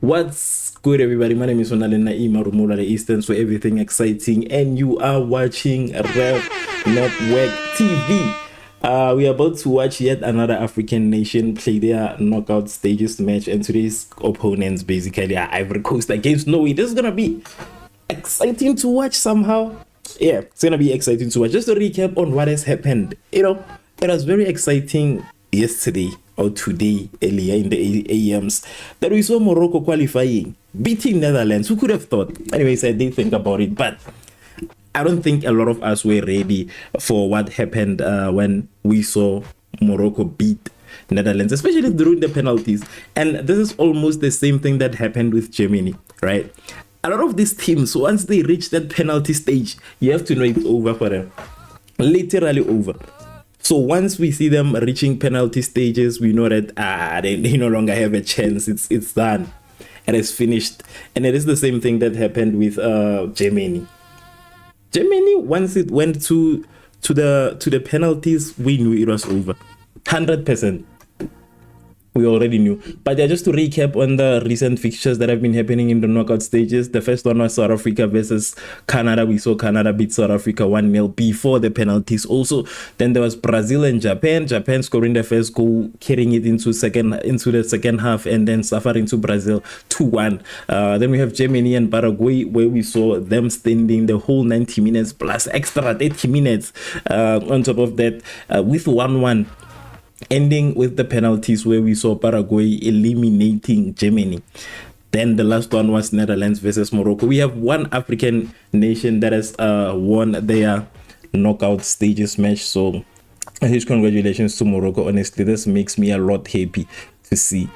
What's good, everybody? My name is Onalena Imarumura, the Eastern, so everything exciting, and you are watching Revv Network TV. We are about to watch yet another African nation play their knockout stages match, and today's opponents basically are Ivory Coast against Norway. This is gonna be exciting to watch somehow. Yeah, it's gonna be exciting to watch. Just to recap on what has happened, it was very exciting yesterday or today earlier in the AMs that we saw Morocco qualifying, beating Netherlands. Who could have thought? Anyways, I did think about it, but I don't think a lot of us were ready for what happened when we saw Morocco beat Netherlands, especially during the penalties. And this is almost the same thing that happened with Germany, right? A lot of these teams, once they reach that penalty stage, you have to know it's over for them. Literally over. So once we see them reaching penalty stages, we know that they no longer have a chance. It's done. It is finished. And it is the same thing that happened with Germany. Germany, once it went to the penalties, we knew it was over. 100%. We already knew. But yeah, just to recap on the recent fixtures that have been happening in the knockout stages. The first one was South Africa versus Canada. We saw Canada beat South Africa 1-0 before the penalties also. Then there was Brazil and Japan. Japan scoring the first goal, carrying it into the second half, and then suffering to Brazil 2-1. Then we have Germany and Paraguay, where we saw them standing the whole 90 minutes plus extra 30 minutes on top of that with 1-1. Ending with the penalties where we saw Paraguay eliminating Germany. Then the last one was Netherlands versus Morocco. We have one African nation that has won their knockout stages match. So a huge congratulations to Morocco. Honestly, this makes me a lot happy to see.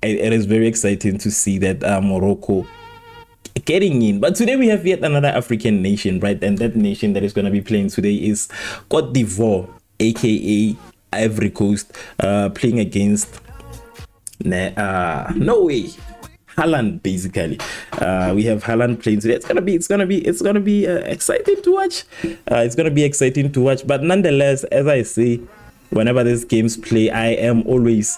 It is very exciting to see that Morocco getting in. But today we have yet another African nation, right? And that nation that is going to be playing today is Cote d'Ivoire, aka Ivory Coast, playing against Norway. Haaland, basically. We have Haaland playing today. It's gonna be exciting to watch. It's gonna be exciting to watch. But nonetheless, as I say, whenever these games play, I am always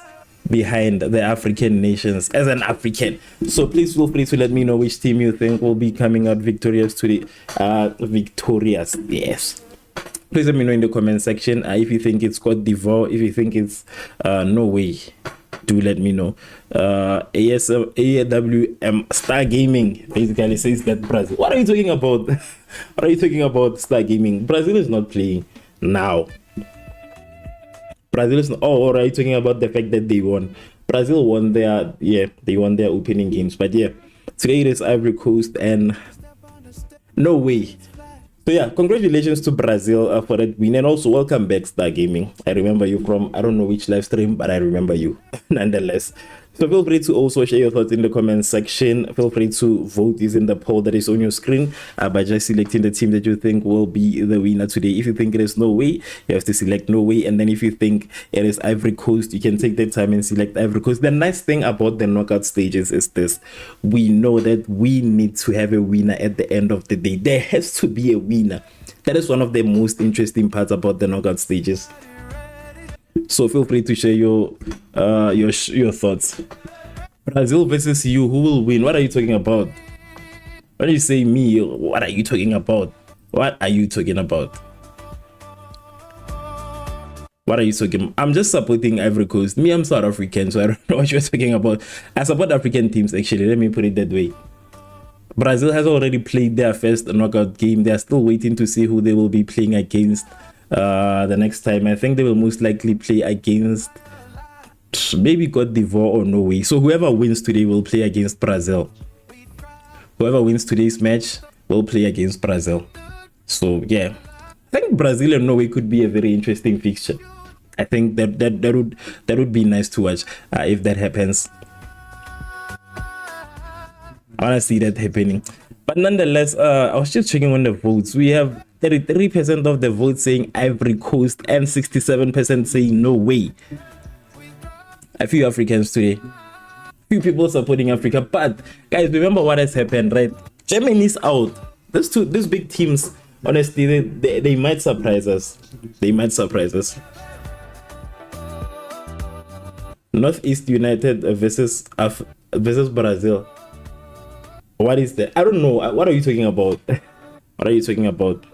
behind the African nations as an African. So please feel free to let me know which team you think will be coming out victorious today. Victorious, yes. Please let me know in the comment section if you think it's Cote d'Ivoire, if you think it's Norway. Do let me know. AWM Star Gaming basically says that Brazil. What are you talking about? What are you talking about, Star Gaming? Brazil is not playing now. Brazil is not, or are you talking about the fact that they won? Brazil won their opening games. But yeah, today it is Ivory Coast and Norway. So yeah, congratulations to Brazil for that win, and also welcome back, Star Gaming. I remember you from, I don't know which live stream, but I remember you nonetheless. So feel free to also share your thoughts in the comment section. Feel free to vote using the poll that is on your screen by just selecting the team that you think will be the winner today. If you think it is Norway, you have to select Norway, and then if you think it is Ivory Coast, you can take that time and select Ivory Coast. The nice thing about the knockout stages is this: we know that we need to have a winner at the end of the day. There has to be a winner. That is one of the most interesting parts about the knockout stages. So feel free to share your thoughts. Brazil versus you, who will win? What are you talking about? When you say me, what are you talking about? What are you talking about? What are you talking about? I'm just supporting Ivory Coast. Me, I'm South African, so I don't know what you're talking about. I support African teams, actually. Let me put it that way. Brazil has already played their first knockout game. They are still waiting to see who they will be playing against the next time. I think they will most likely play against maybe Cote d'Ivoire or Norway. So whoever wins today will play against Brazil. Whoever wins today's match will play against Brazil. So yeah, I think Brazil and Norway could be a very interesting fixture. I think that would be nice to watch if that happens. I want to see that happening. But nonetheless, I was just checking on the votes. We have 33% of the votes saying Ivory Coast and 67% saying Norway. A few Africans today. Few people supporting Africa. But guys, remember what has happened, right? Germany's out. These big teams, honestly, they might surprise us. They might surprise us. Northeast United versus versus Brazil. What is that? I don't know. What are you talking about? What are you talking about?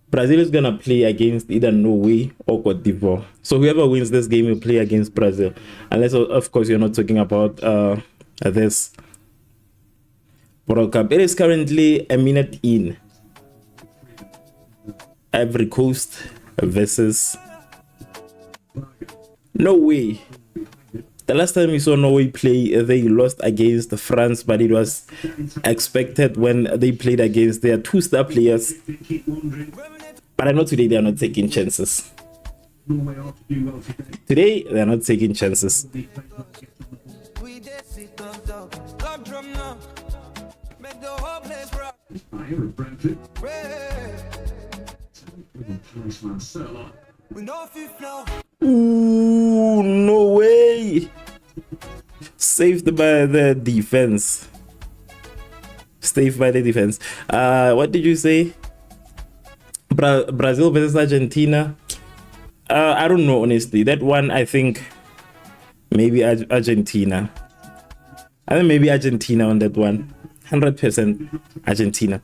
Brazil is gonna play against either Norway or Cote d'Ivoire. So whoever wins this game will play against Brazil. Unless, of course, you're not talking about this World Cup. It is currently a minute in. Ivory Coast versus Norway. The last time we saw Norway play, they lost against France, but it was expected when they played against their 2-star players. But I know today they are not taking chances. Today they are not taking chances. Ooh, no way. Saved by the defense. Saved by the defense. What did you say? Brazil versus Argentina. I don't know, honestly. That one, I think maybe Argentina. I think maybe Argentina on that one. 100% Argentina.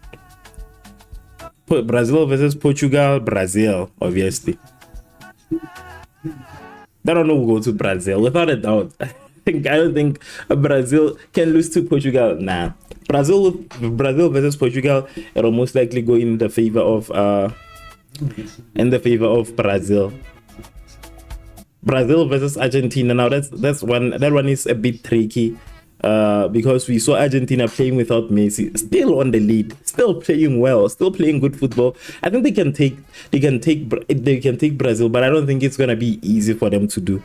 Brazil versus Portugal. Brazil, obviously. I don't know who will go to Brazil, without a doubt. I don't think Brazil can lose to Portugal. Nah. Brazil versus Portugal, it'll most likely go in the favor of Brazil. Brazil versus Argentina. Now that one is a bit tricky. Because we saw Argentina playing without Messi, still on the lead, still playing well, still playing good football. I think they can take Brazil, but I don't think it's gonna be easy for them to do.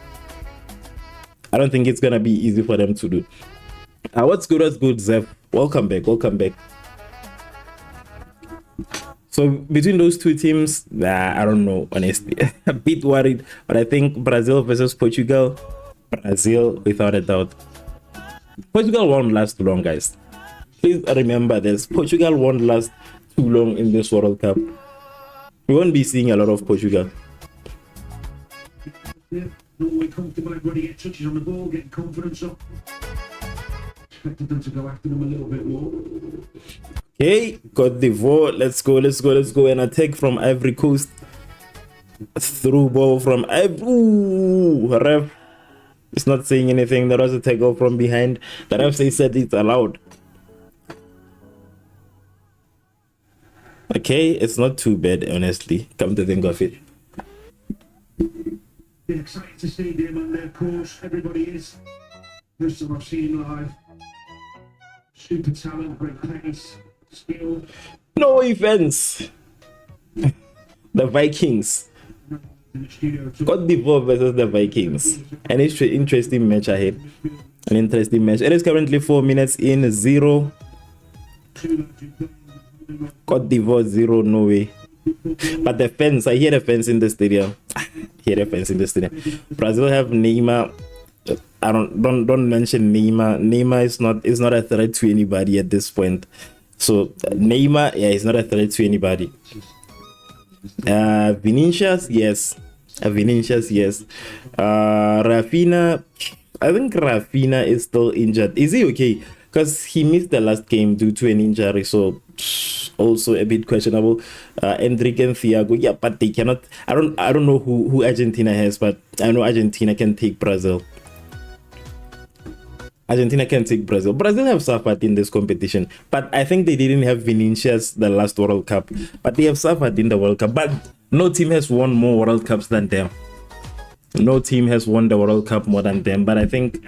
What's good, Zev? Welcome back. So between those two teams, I don't know, honestly. A bit worried, but I think Brazil versus Portugal, Brazil without a doubt. Portugal won't last too long, guys. Please remember this. Portugal won't last too long in this World Cup. We won't be seeing a lot of Portugal. Norway comfortable, everybody get touches on the ball, getting confidence up. Expected them to go after them a little bit more. Okay, Cote d'Ivoire. Let's go. An attack from Ivory Coast. Through ball from Ivory. Ooh, Revv. It's not saying anything. There was a tackle from behind. The ref said it's allowed. Okay, it's not too bad, honestly. Come to think of it. They're excited to see them on their course. Everybody is. First time I've seen live. Super talent, great pace, skill. No offense. The Vikings. Cote d'Ivoire versus the Vikings. An interesting match ahead. It is currently 4 minutes in, 0 Cote d'Ivoire, 0 Norway. But the fence, I hear the fence in the stadium. Brazil have Neymar. I don't mention Neymar. Neymar is not a threat to anybody at this point. So Neymar, yeah, he's not a threat to anybody. Vinicius, yes. Rafinha, I think Rafinha is still injured. Is he okay? Because he missed the last game due to an injury, so also a bit questionable. Endrick and Thiago, yeah, but they cannot. I don't know who Argentina has, but I know Argentina can take Brazil. Brazil have suffered in this competition, but I think they didn't have Vinicius the last World Cup, but they have suffered in the World Cup. But no team has won more World Cups than them. No team has won the World Cup more than them, but I think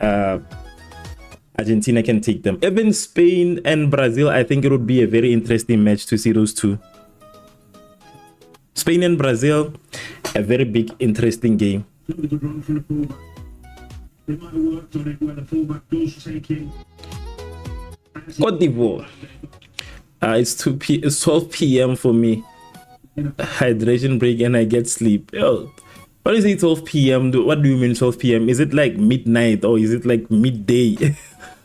Argentina can take them. Even Spain and Brazil, I think it would be a very interesting match to see those two. Spain and Brazil, a very big, interesting game. They might have worked on it where the fullback does take in. Cote d'Ivoire. It's 12 p.m. for me. Hydration break and I get sleep. Oh, what is it 12 p.m.? What do you mean 12 p.m.? Is it like midnight or is it like midday?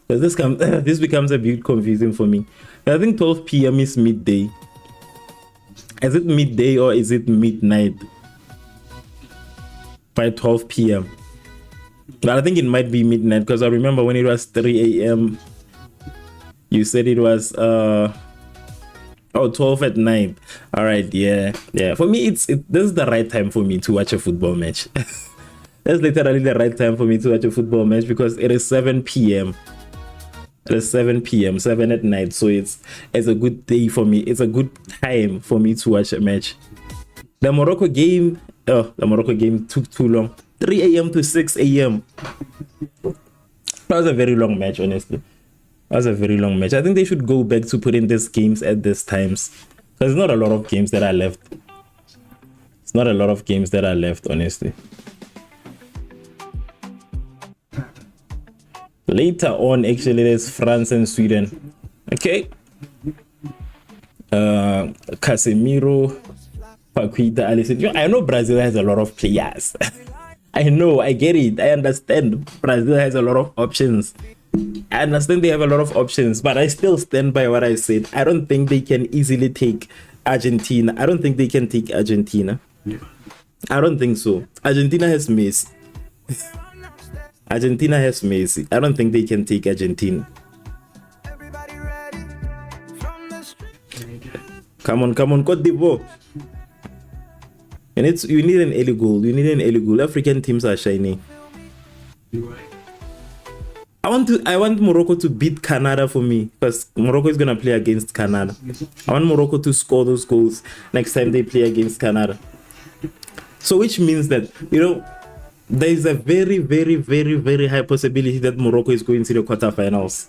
Because this becomes a bit confusing for me. I think 12 p.m. is midday. Is it midday or is it midnight? By 12 p.m. But I think it might be midnight, because I remember when it was 3 a.m. you said it was 12 at night. All right, yeah. For me, this is the right time for me to watch a football match. That's literally the right time for me to watch a football match, because it is 7 p.m. It is 7 p.m., 7 at night. So it's a good day for me. It's a good time for me to watch a match. The Morocco game took too long. 3 a.m. to 6 a.m. That was a very long match, honestly. That was a very long match. I think they should go back to putting these games at these times. There's not a lot of games that are left. It's not a lot of games that are left, honestly. Later on, actually, there's France and Sweden. Okay. Casemiro, Paquita, Alisson. I know Brazil has a lot of players. I know, I get it. I understand. Brazil has a lot of options. I understand they have a lot of options, but I still stand by what I said. I don't think they can easily take Argentina. I don't think they can take Argentina. I don't think so. Argentina has Messi. Argentina has Messi. I don't think they can take Argentina. Come on, Cote d'Ivoire. And you need an early goal. You need an early goal. African teams are shining. I want Morocco to beat Canada for me, because Morocco is gonna play against Canada. I want Morocco to score those goals next time they play against Canada. So which means that, there is a very, very, very, very high possibility that Morocco is going to the quarterfinals.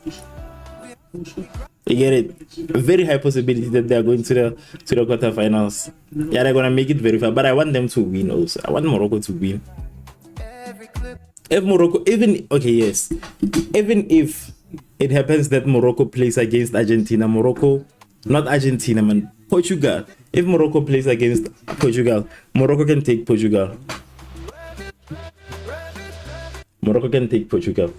You get it? A very high possibility that they are going to the quarterfinals. Yeah, they're gonna make it very far, but I want them to win also. I want Morocco to win. If Morocco, even if it happens that Morocco plays against Argentina, Portugal. If Morocco plays against Portugal, Morocco can take Portugal. Morocco can take Portugal.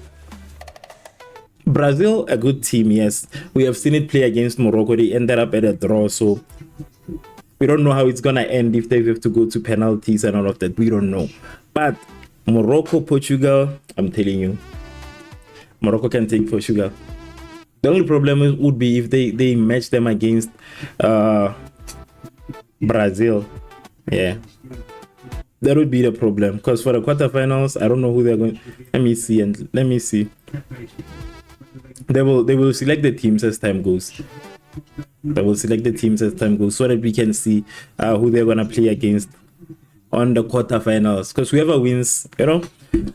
Brazil, a good team, yes. We have seen it play against Morocco. They ended up at a draw, so we don't know how it's gonna end if they have to go to penalties and all of that. We don't know. But Morocco, Portugal, I'm telling you, Morocco can take Portugal. The only problem would be if they match them against Brazil. Yeah, that would be the problem, because for the quarterfinals, I don't know who they're going. Let me see. They will select the teams as time goes. So that we can see who they're gonna play against on the quarterfinals. Because whoever wins,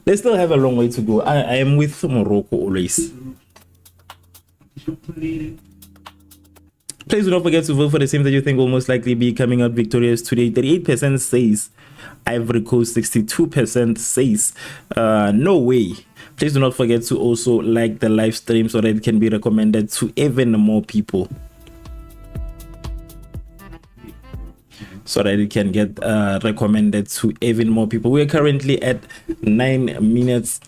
they still have a long way to go. I am with Morocco always. Please do not forget to vote for the team that you think will most likely be coming out victorious today. 38% says Ivory Coast, 62% says Norway. Please do not forget to also like the live stream so that it can be recommended to even more people. So that it can get recommended to even more people. We are currently at 9 minutes.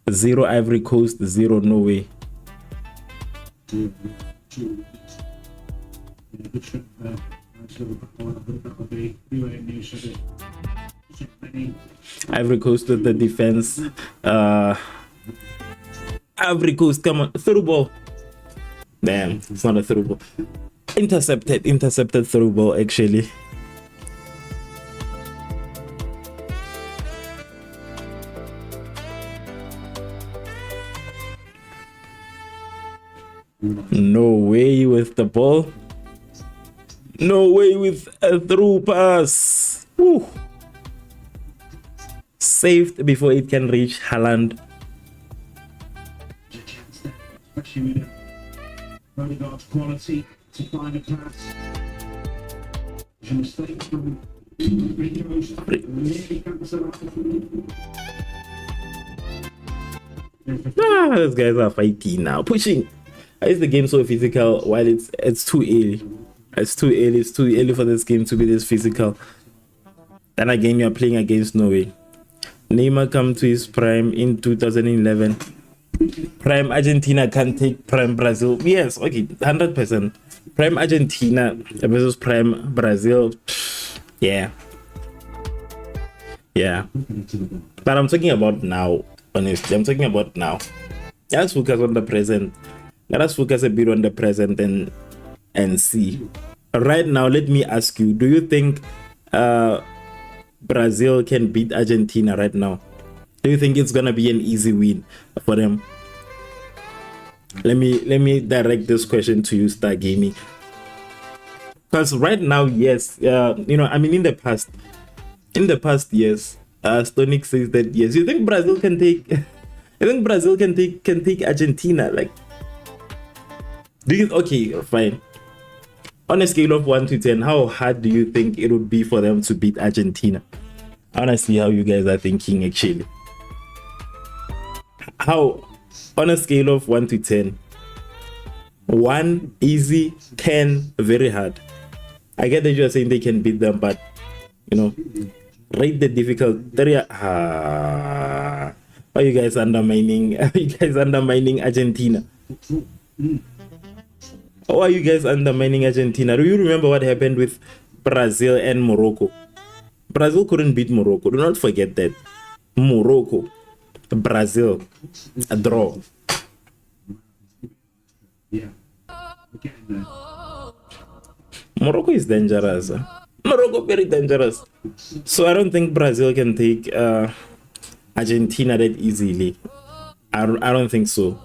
0 Ivory Coast, 0 Norway. Ivory Coast with the defense. Ivory Coast, come on, through ball. Damn, it's not a through ball. Intercepted through ball, actually. No way with the ball. No way with a through pass. Woo. Saved before it can reach Haaland. Quality to find a pass. Mistake from those guys are fighting now, pushing. Why is the game so physical while it's too early? It's too early for this game to be this physical. Then again, you're playing against Norway. Neymar come to his prime in 2011. Prime Argentina can take prime Brazil. Yes, okay, 100%. Prime Argentina versus prime Brazil. Yeah, Yeah, but I'm talking about now. Honestly, I'm talking about now. Let's focus on the present. Let us focus a bit on the present and see. Right now, let me ask you: do you think Brazil can beat Argentina right now? Do you think it's gonna be an easy win for them? Let me direct this question to you, Star Gaming. Because right now, yes, I mean, in the past, yes, Stonic says that yes. You think Brazil can take? I think Brazil can take Argentina. Like, do you? Okay, fine. On a scale of 1 to 10, how hard do you think it would be for them to beat Argentina? I wanna see how you guys are thinking actually. How, on a scale of 1 to 10, 1 easy, 10 very hard. I get that you are saying they can beat them, but rate the difficulty. Why are you guys undermining? Are you guys undermining Argentina? How are you guys undermining Argentina? Do you remember what happened with Brazil and Morocco? Brazil couldn't beat Morocco. Do not forget that. Morocco, Brazil, a draw. Yeah. Morocco is dangerous. Morocco very dangerous. So I don't think Brazil can take Argentina that easily. I don't think so.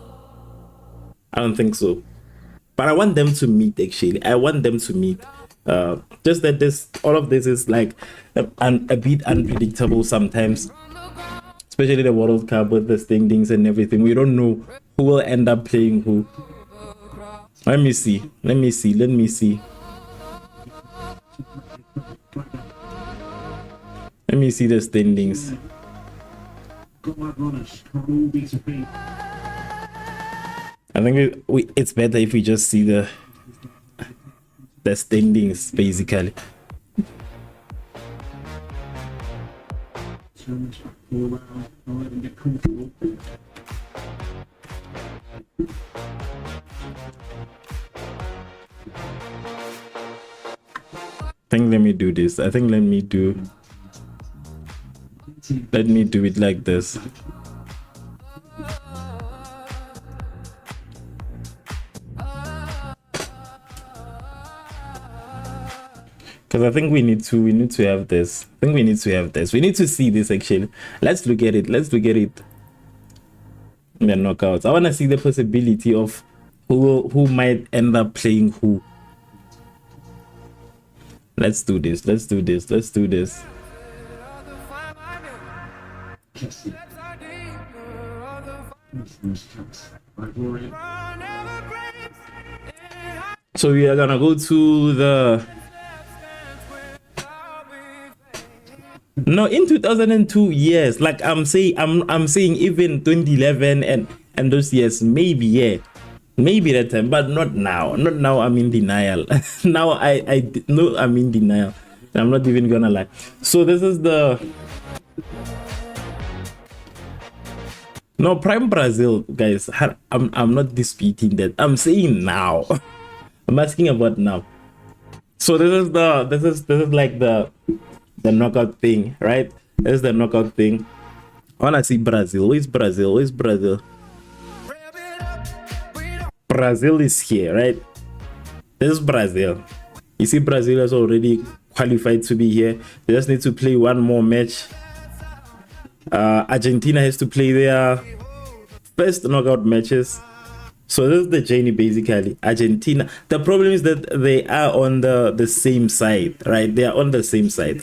I don't think so. But I want them to meet actually. I want them to meet. Just that all of this is like a bit unpredictable sometimes. Especially the World Cup with the standings and everything. We don't know who will end up playing who. Let me see. Let me see the standings. I think it's better if we just see the standings basically. I think let me do this. I think let me do it like this. Because I think we need to have this. I think we need to have this. We need to see this actually. Let's look at it. In the knockouts. I want to see the possibility of who might end up playing who. Let's do this. So we are gonna go to the in 2002, yes. Like I'm saying even 2011 and those years, maybe that time, but not now. I'm in denial. Now I'm in denial. I'm not even gonna lie. So this is the prime Brazil, guys. I'm not disputing that. I'm saying now. I'm asking about now. So this is like the knockout thing, right? This is the knockout thing. I wanna see Brazil. Where's Brazil? Brazil is here, right? This is Brazil. You see, Brazil has already qualified to be here. They just need to play one more match. Argentina has to play their first knockout matches. So this is the journey basically. Argentina. The problem is that they are on the same side, right? They are on the same side.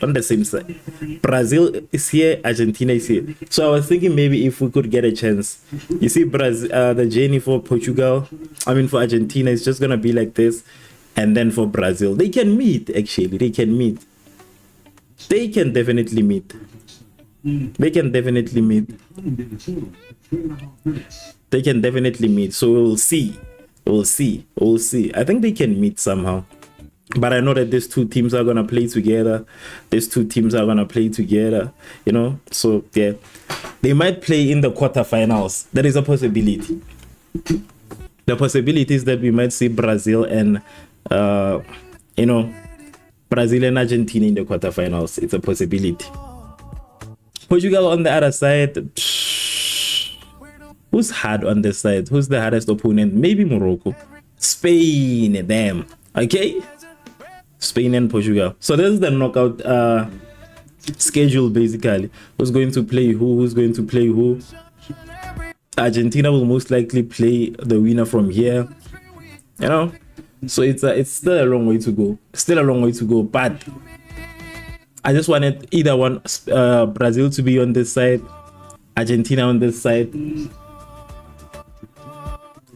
Brazil is here, Argentina is here. So I was thinking maybe if we could get a chance. You see, Brazil, the journey for for Argentina is just gonna be like this, and then for Brazil, they can meet. Actually, they can meet. They can definitely meet. They can definitely meet. So we'll see. I think they can meet somehow. But I know that these two teams are gonna play together. So yeah, they might play in the quarterfinals. There is a possibility. The possibility is that we might see Brazil and Brazil and Argentina in the quarterfinals. It's a possibility. Portugal on the other side. Who's hard on this side? Who's the hardest opponent? Maybe Morocco. Spain, damn. Okay, Spain and Portugal. So this is the knockout schedule basically. Who's going to play who? Who's going to play who? Argentina will most likely play the winner from here. You know, so it's still a long way to go. Still a long way to go. But I just wanted either one, Brazil to be on this side, Argentina on this side.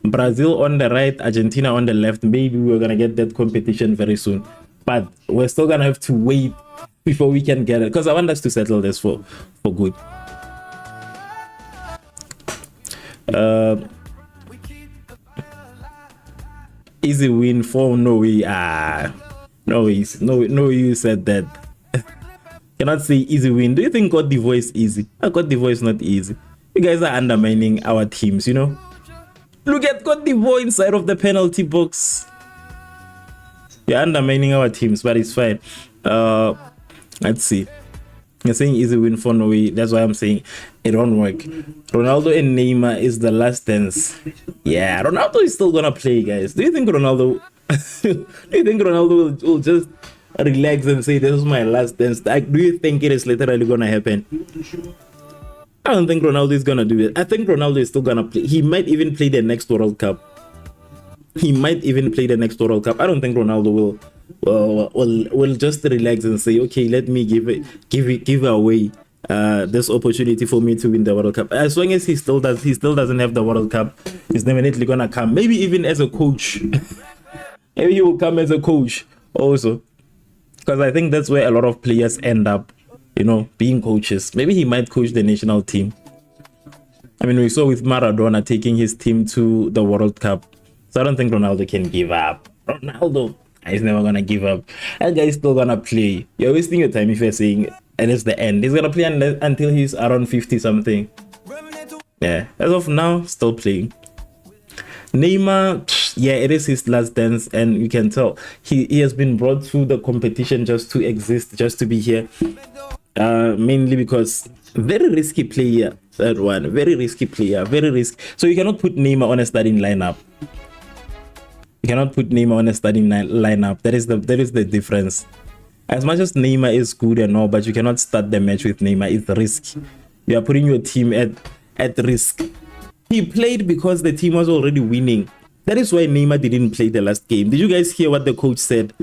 Brazil on the right, Argentina on the left. Maybe we're gonna get that competition very soon, but we're still gonna have to wait before we can get it, because I want us to settle this for good. Easy win for Norway. No, you said that. Cannot say easy win. Do you think Cote d'Ivoire is easy? Cote d'Ivoire is not easy. You guys are undermining our teams, you know. Look at Cote d'Ivoire inside of the penalty box. You're undermining our teams, but it's fine. Let's see. You're saying easy win for Norway. That's why I'm saying it won't work. Ronaldo and Neymar is the last dance. Yeah, Ronaldo is still gonna play, guys. Do you think Ronaldo will just relax and say this is my last dance? Like, do you think it is literally gonna happen? I don't think Ronaldo is gonna do it. I think Ronaldo is still gonna play. He might even play the next World Cup. I don't think Ronaldo will just relax and say, okay, let me give away this opportunity for me to win the World Cup. As long as he still doesn't have the World Cup, he's definitely gonna come. Maybe even as a coach. Maybe he will come as a coach also, because I think that's where a lot of players end up, you know, being coaches. Maybe he might coach the national team. I mean, we saw with Maradona taking his team to the World Cup. So I don't think Ronaldo can give up. Ronaldo is never gonna give up. That guy is still gonna play. You're wasting your time if you're saying and it's the end. He's gonna play until he's around 50 something. Yeah, as of now, still playing. Neymar, yeah, it is his last dance, and you can tell he has been brought to the competition just to exist, just to be here. Mainly because very risky player. That one, very risky player, very risky. So you cannot put Neymar on a starting lineup. You cannot put Neymar on a starting lineup. That is the difference. As much as Neymar is good and all, but you cannot start the match with Neymar. It's risky. You are putting your team at risk. He played because the team was already winning. That is why Neymar didn't play the last game. Did you guys hear what the coach said?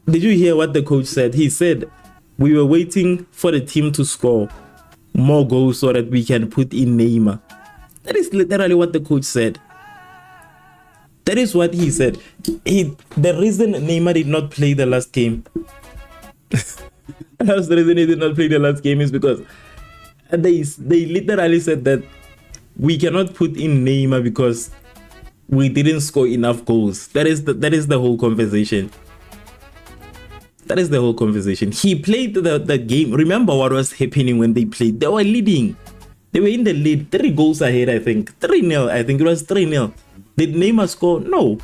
Did you hear what the coach said? He said, we were waiting for the team to score more goals so that we can put in Neymar. That is literally what the coach said. That is what he said. The reason Neymar did not play the last game. That's the reason he did not play the last game is because they literally said that we cannot put in Neymar because we didn't score enough goals. That is the whole conversation. That is the whole conversation. He played the game. Remember what was happening when they played? They were leading. They were in the lead. 3 goals ahead, I think. 3-0. I think it was 3-0. Did Neymar score? No.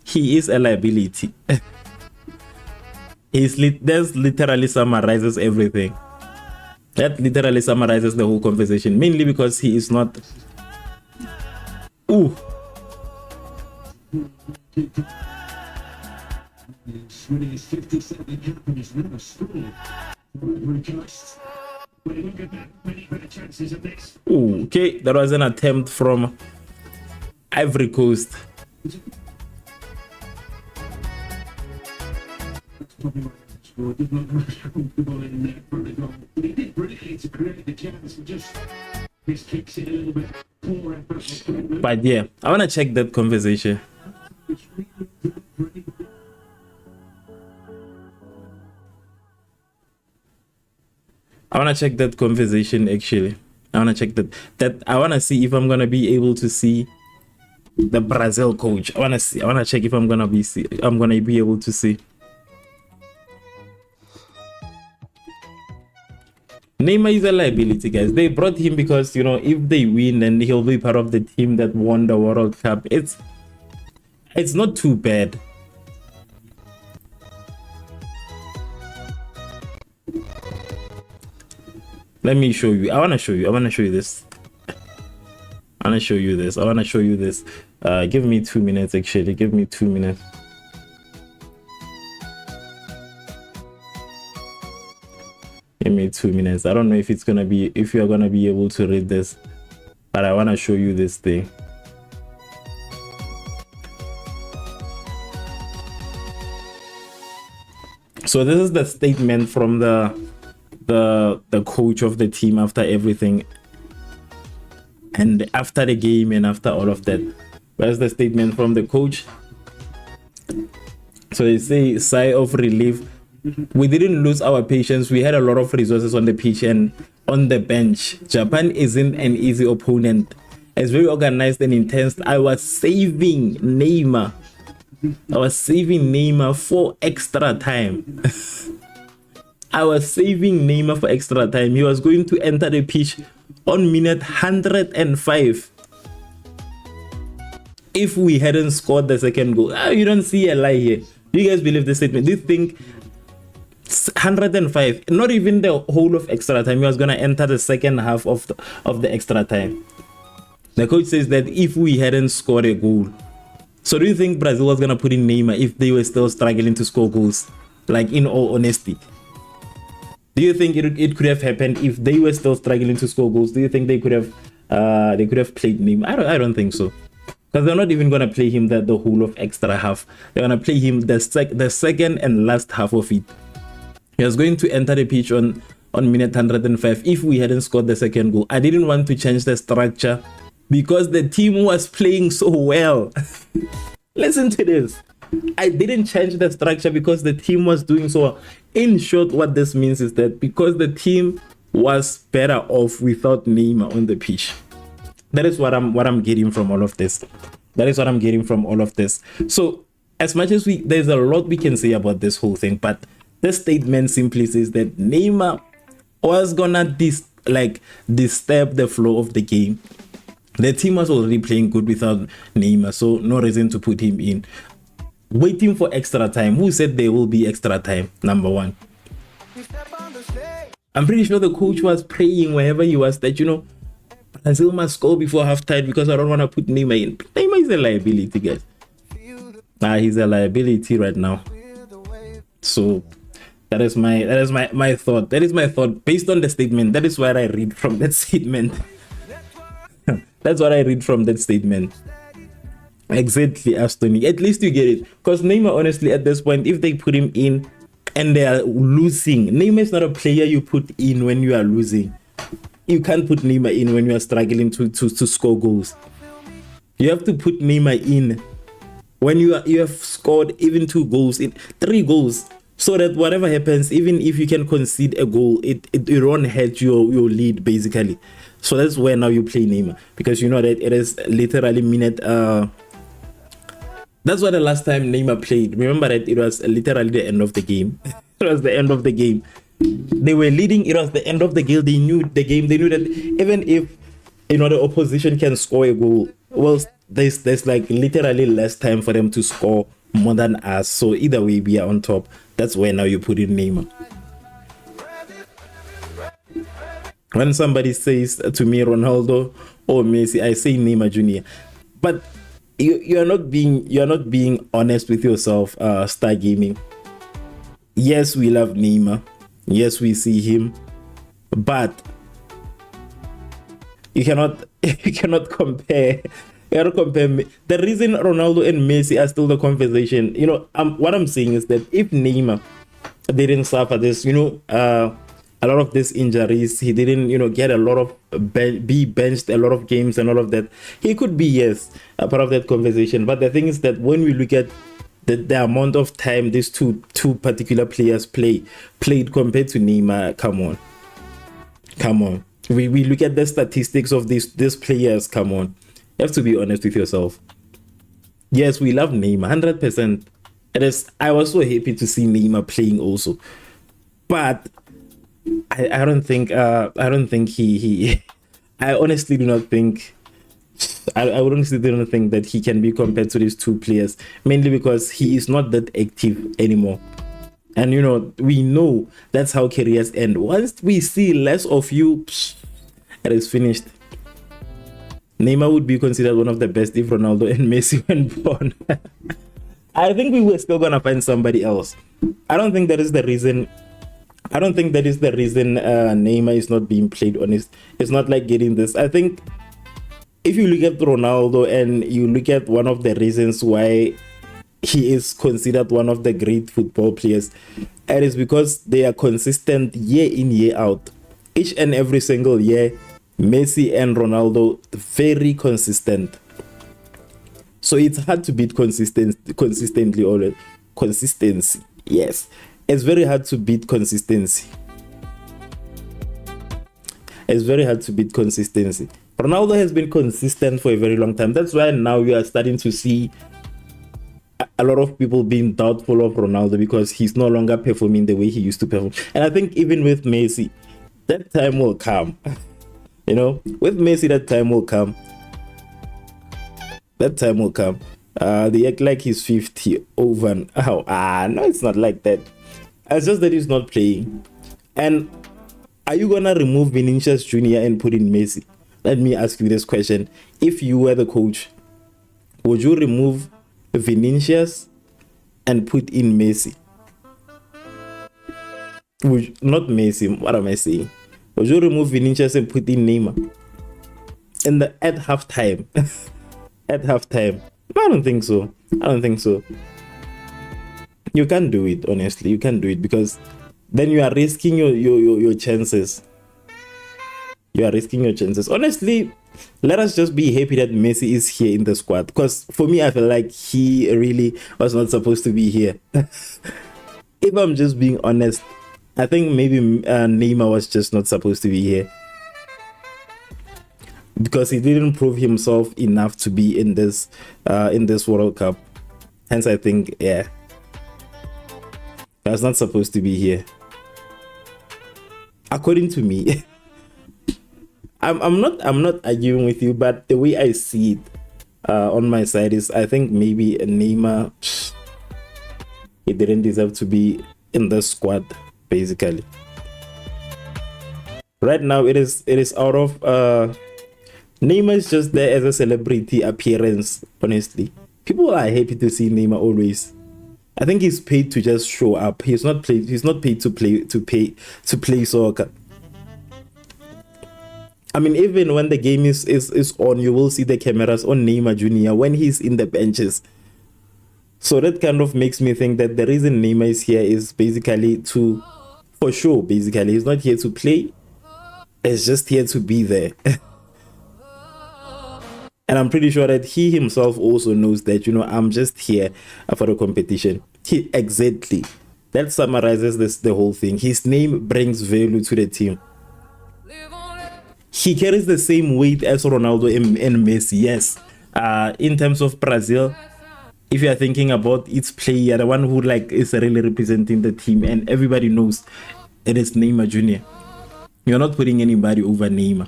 He is a liability. That literally summarizes everything. That literally summarizes the whole conversation. Mainly because he is not... Ooh. Winning his 57th cap and he's never scored. Ivory Coast. When you look at that, many better chances of this. Ooh, okay, that was an attempt from Ivory Coast. That's probably why he scored. Did not look comfortable in there for the goal. But he did brilliantly to create the chance and just miskicks it a little bit. Poor effort. But yeah, I want to check that conversation. I want to check that conversation actually. I want to check that I want to see if I'm going to be able to see the Brazil coach. I want to check if I'm going to be able to see. Neymar is a liability, guys. They brought him because, you know, if they win, then he'll be part of the team that won the World Cup. It's not too bad. Let me show you. I want to show you. I want to show you this. I want to show you this. I want to show you this. Give me 2 minutes, actually. Give me 2 minutes. Give me 2 minutes. I don't know if it's gonna be, if you're gonna be able to read this, but I want to show you this thing. So this is the statement from the coach of the team after everything, and after the game, and after all of that. Where's the statement from the coach? So they say, sigh of relief. We didn't lose our patience. We had a lot of resources on the pitch and on the bench. Japan isn't an easy opponent. It's very organized and intense. I was saving Neymar for extra time. I was saving Neymar for extra time. He was going to enter the pitch on minute 105 if we hadn't scored the second goal. You don't see a lie here. Do you guys believe this statement? Do you think 105, not even the whole of extra time, he was going to enter the second half of the extra time? The coach says that if we hadn't scored a goal. So do you think Brazil was going to put in Neymar if they were still struggling to score goals? Like, in all honesty, do you think it could have happened if they were still struggling to score goals? Do you think they could have played Neymar? I don't think so, because they're not even going to play him the whole of extra half. They're going to play him the second and last half of it. He was going to enter the pitch on minute 105 if we hadn't scored the second goal. I didn't want to change the structure because the team was playing so well. Listen to this. I didn't change the structure because the team was doing so well. In short, what this means is that because the team was better off without Neymar on the pitch. That is what I'm getting from all of this. That is what I'm getting from all of this. So as much as there's a lot we can say about this whole thing, but this statement simply says that Neymar was gonna disturb the flow of the game. The team was already playing good without Neymar, so no reason to put him in. Waiting for extra time. Who said there will be extra time? Number one. I'm pretty sure the coach was praying wherever he was that, Brazil must score before halftime because I don't want to put Neymar in. Neymar is a liability, guys. He's a liability right now. So that is my thought. That is my thought based on the statement. That is what I read from that statement. That's what I read from that statement. Exactly, Astoni. At least you get it. Because Neymar, honestly, at this point, if they put him in and they are losing, Neymar is not a player you put in when you are losing. You can't put Neymar in when you are struggling to score goals. You have to put Neymar in when you have scored even 2 goals, 3 goals, so that whatever happens, even if you can concede a goal, it won't hurt your lead, basically. So that's where now you play Neymar, because you know that it is literally minute. That's why the last time Neymar played, remember that it was literally the end of the game. It was the end of the game. They were leading. It was the end of the game. They knew the game. They knew that even if the opposition can score a goal, well, there's like literally less time for them to score more than us. So either way, we are on top. That's where now you put in Neymar. When somebody says to me Ronaldo or Messi, I say Neymar Jr. But you're not being honest with yourself, Star Gaming. Yes, we love Neymar. Yes, we see him, but you cannot compare. You cannot compare. The reason Ronaldo and Messi are still the conversation, what I'm saying is that if Neymar didn't suffer this, a lot of these injuries, he didn't, get a lot of be benched a lot of games and all of that, he could be, yes, a part of that conversation. But the thing is that when we look at the amount of time these two particular players played compared to Neymar, come on. We look at the statistics of these players. Come on, you have to be honest with yourself. Yes, we love Neymar 100%. I was so happy to see Neymar playing also, but I don't think he I honestly do not think I honestly don't think that he can be compared to these two players, mainly because he is not that active anymore. And you know, we know that's how careers end. Once we see less of you, it is finished. Neymar would be considered one of the best if Ronaldo and Messi went born. I think we were still gonna find somebody else. I don't think that is the reason. I don't think that is the reason Neymar is not being played on. It's not like getting this. I think if you look at Ronaldo and you look at one of the reasons why he is considered one of the great football players, it is because they are consistent year in, year out. Each and every single year, Messi and Ronaldo, very consistent. So it's hard to beat consistently always. Consistency, yes. It's very hard to beat consistency. It's very hard to beat consistency. Ronaldo has been consistent for a very long time. That's why now we are starting to see a lot of people being doubtful of Ronaldo because he's no longer performing the way he used to perform. And I think even with Messi, that time will come. You know, with Messi, that time will come. That time will come. They act like he's 50 over. No, it's not like that. It's just that he's not playing. And are you gonna remove Vinicius Jr. and put in Messi? Let me ask you this question. If you were the coach, would you remove Vinicius and put in Messi? Not Messi, what am I saying? Would you remove Vinicius and put in Neymar? At halftime. At halftime. I don't think so. I don't think so. You can't do it, honestly. You can't do it because then you are risking your chances. You are risking your chances. Honestly, let us just be happy that Messi is here in the squad. Because for me, I feel like he really was not supposed to be here. If I'm just being honest, I think maybe Neymar was just not supposed to be here. Because he didn't prove himself enough to be in this World Cup. Hence, I think, yeah, that's not supposed to be here. According to me. I'm not arguing with you, but the way I see it on my side is I think maybe Neymar, he didn't deserve to be in the squad, basically. Right now it is out of Neymar is just there as a celebrity appearance, honestly. People are happy to see Neymar always. I think he's paid to just show up. He's not paid to play soccer. I mean, even when the game is on, you will see the cameras on Neymar Jr. when he's in the benches. So that kind of makes me think that the reason Neymar is here is basically for sure, basically. He's not here to play. He's just here to be there. And I'm pretty sure that he himself also knows that, you know, I'm just here for the competition. Exactly. That summarizes the whole thing. His name brings value to the team. He carries the same weight as Ronaldo and Messi, yes. In terms of Brazil, if you are thinking about its player, the one who like is really representing the team, and everybody knows it is Neymar Jr. You're not putting anybody over Neymar.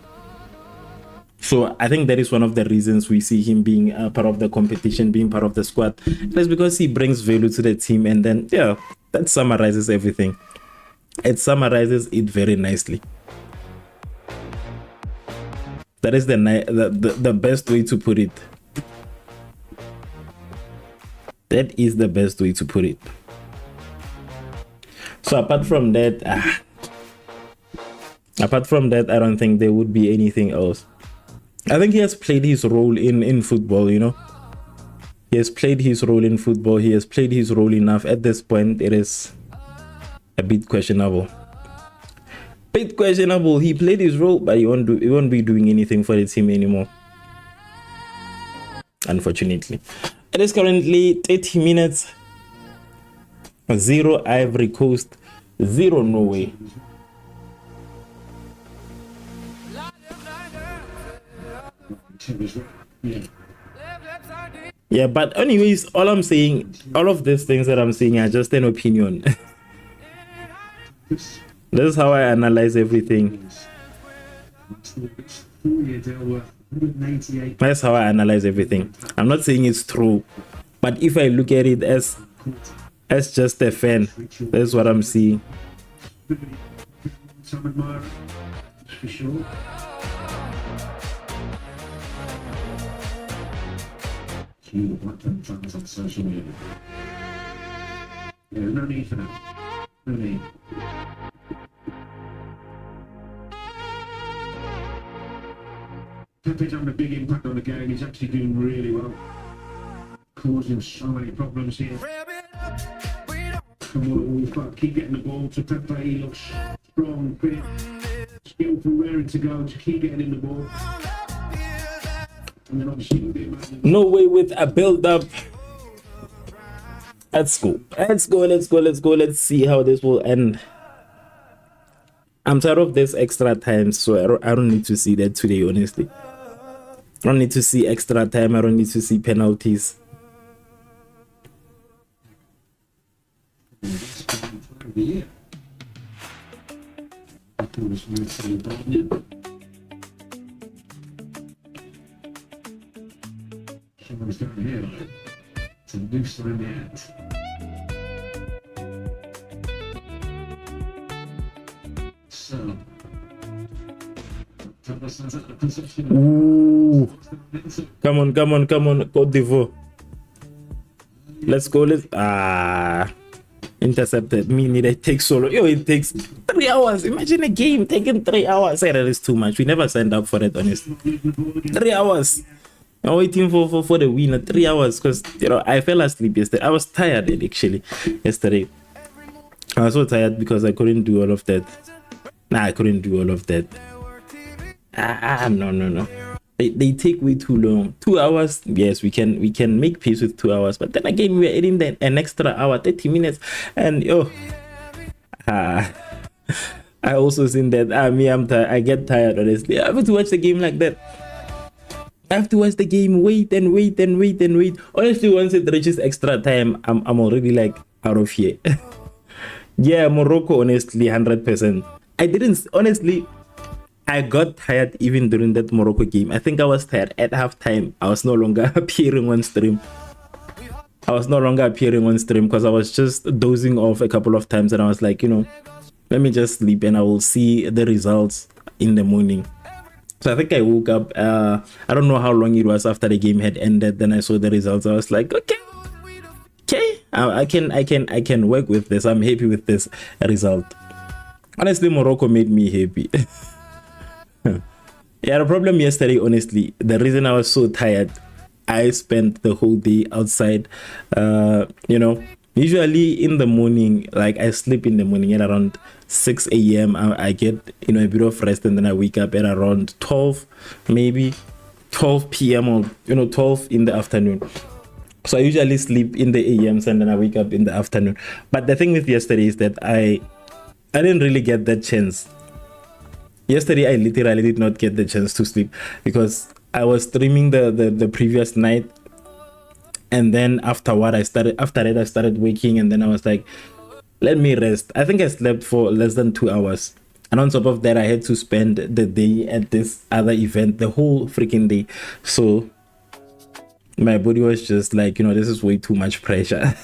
So I think that is one of the reasons we see him being part of the competition, being part of the squad. That's because he brings value to the team, and then yeah, that summarizes everything. It summarizes it very nicely. That is the best way to put it. That is the best way to put it. So apart from that, I don't think there would be anything else. I think he has played his role in football, you know. He has played his role in football. He has played his role enough. At this point, it is a bit questionable. He played his role, but he won't be doing anything for the team anymore. Unfortunately. It is currently 30 minutes. 0 Ivory Coast, 0 Norway. Yeah, but anyways, all I'm saying, all of these things that I'm saying are just an opinion. This is how I analyze everything. That's how I analyze everything. I'm not saying it's true, but if I look at it as That's just a fan. That's what I'm seeing. Some admire it, for sure. You want them fans on social media. Yeah, no need for that. No need. Pepe's having a big impact on the game. He's actually doing really well. Causing so many problems here. And we've got to keep getting the ball to Pepe. He looks strong, fit, skillful, raring to go. To keep getting in the ball. And then obviously Norway with a build-up. Let's go. Let's see how this will end. I'm tired of this extra time, so I don't need to see that today, honestly. I don't need to see extra time. I don't need to see penalties. Yeah. Someone's down here. It's a looser in the end. So, ooh. Come on, Côte d'Ivoire. Let's go. Intercepted. Meaning it takes solo. Yo, it takes 3 hours. Imagine a game taking 3 hours. That is too much. We never signed up for it, honestly. 3 hours. I'm waiting for the winner. 3 hours, because I fell asleep yesterday. I was tired actually yesterday. I was so tired because I couldn't do all of that. I couldn't do all of that. No. They take way too long. 2 hours, yes, we can make peace with 2 hours, but then again we're adding an extra hour, 30 minutes, and I also seen that. I'm tired. I get tired, honestly. I have to watch the game like that. I have to watch the game, wait. Honestly, once it reaches extra time, I'm already like out of here. Yeah, Morocco, honestly, 100%. I got tired even during that Morocco game. I think I was tired at halftime. I was no longer appearing on stream. Because I was just dozing off a couple of times, and I was like, let me just sleep and I will see the results in the morning. So I think I woke up, I don't know how long it was after the game had ended. Then I saw the results. I was like, okay, I can work with this. I'm happy with this result. Honestly, Morocco made me happy. Yeah, the problem yesterday, honestly, the reason I was so tired, I spent the whole day outside. Usually in the morning, like I sleep in the morning at around 6 a.m. I get a bit of rest, and then I wake up at around 12, maybe 12 p.m. or 12 in the afternoon. So I usually sleep in the a.m.s and then I wake up in the afternoon. But the thing with yesterday is that I didn't really get that chance. Yesterday I literally did not get the chance to sleep because I was streaming the previous night, and then after that I started waking, and then I was like, let me rest. I think I slept for less than 2 hours, and on top of that I had to spend the day at this other event, the whole freaking day. So my body was just like, this is way too much pressure.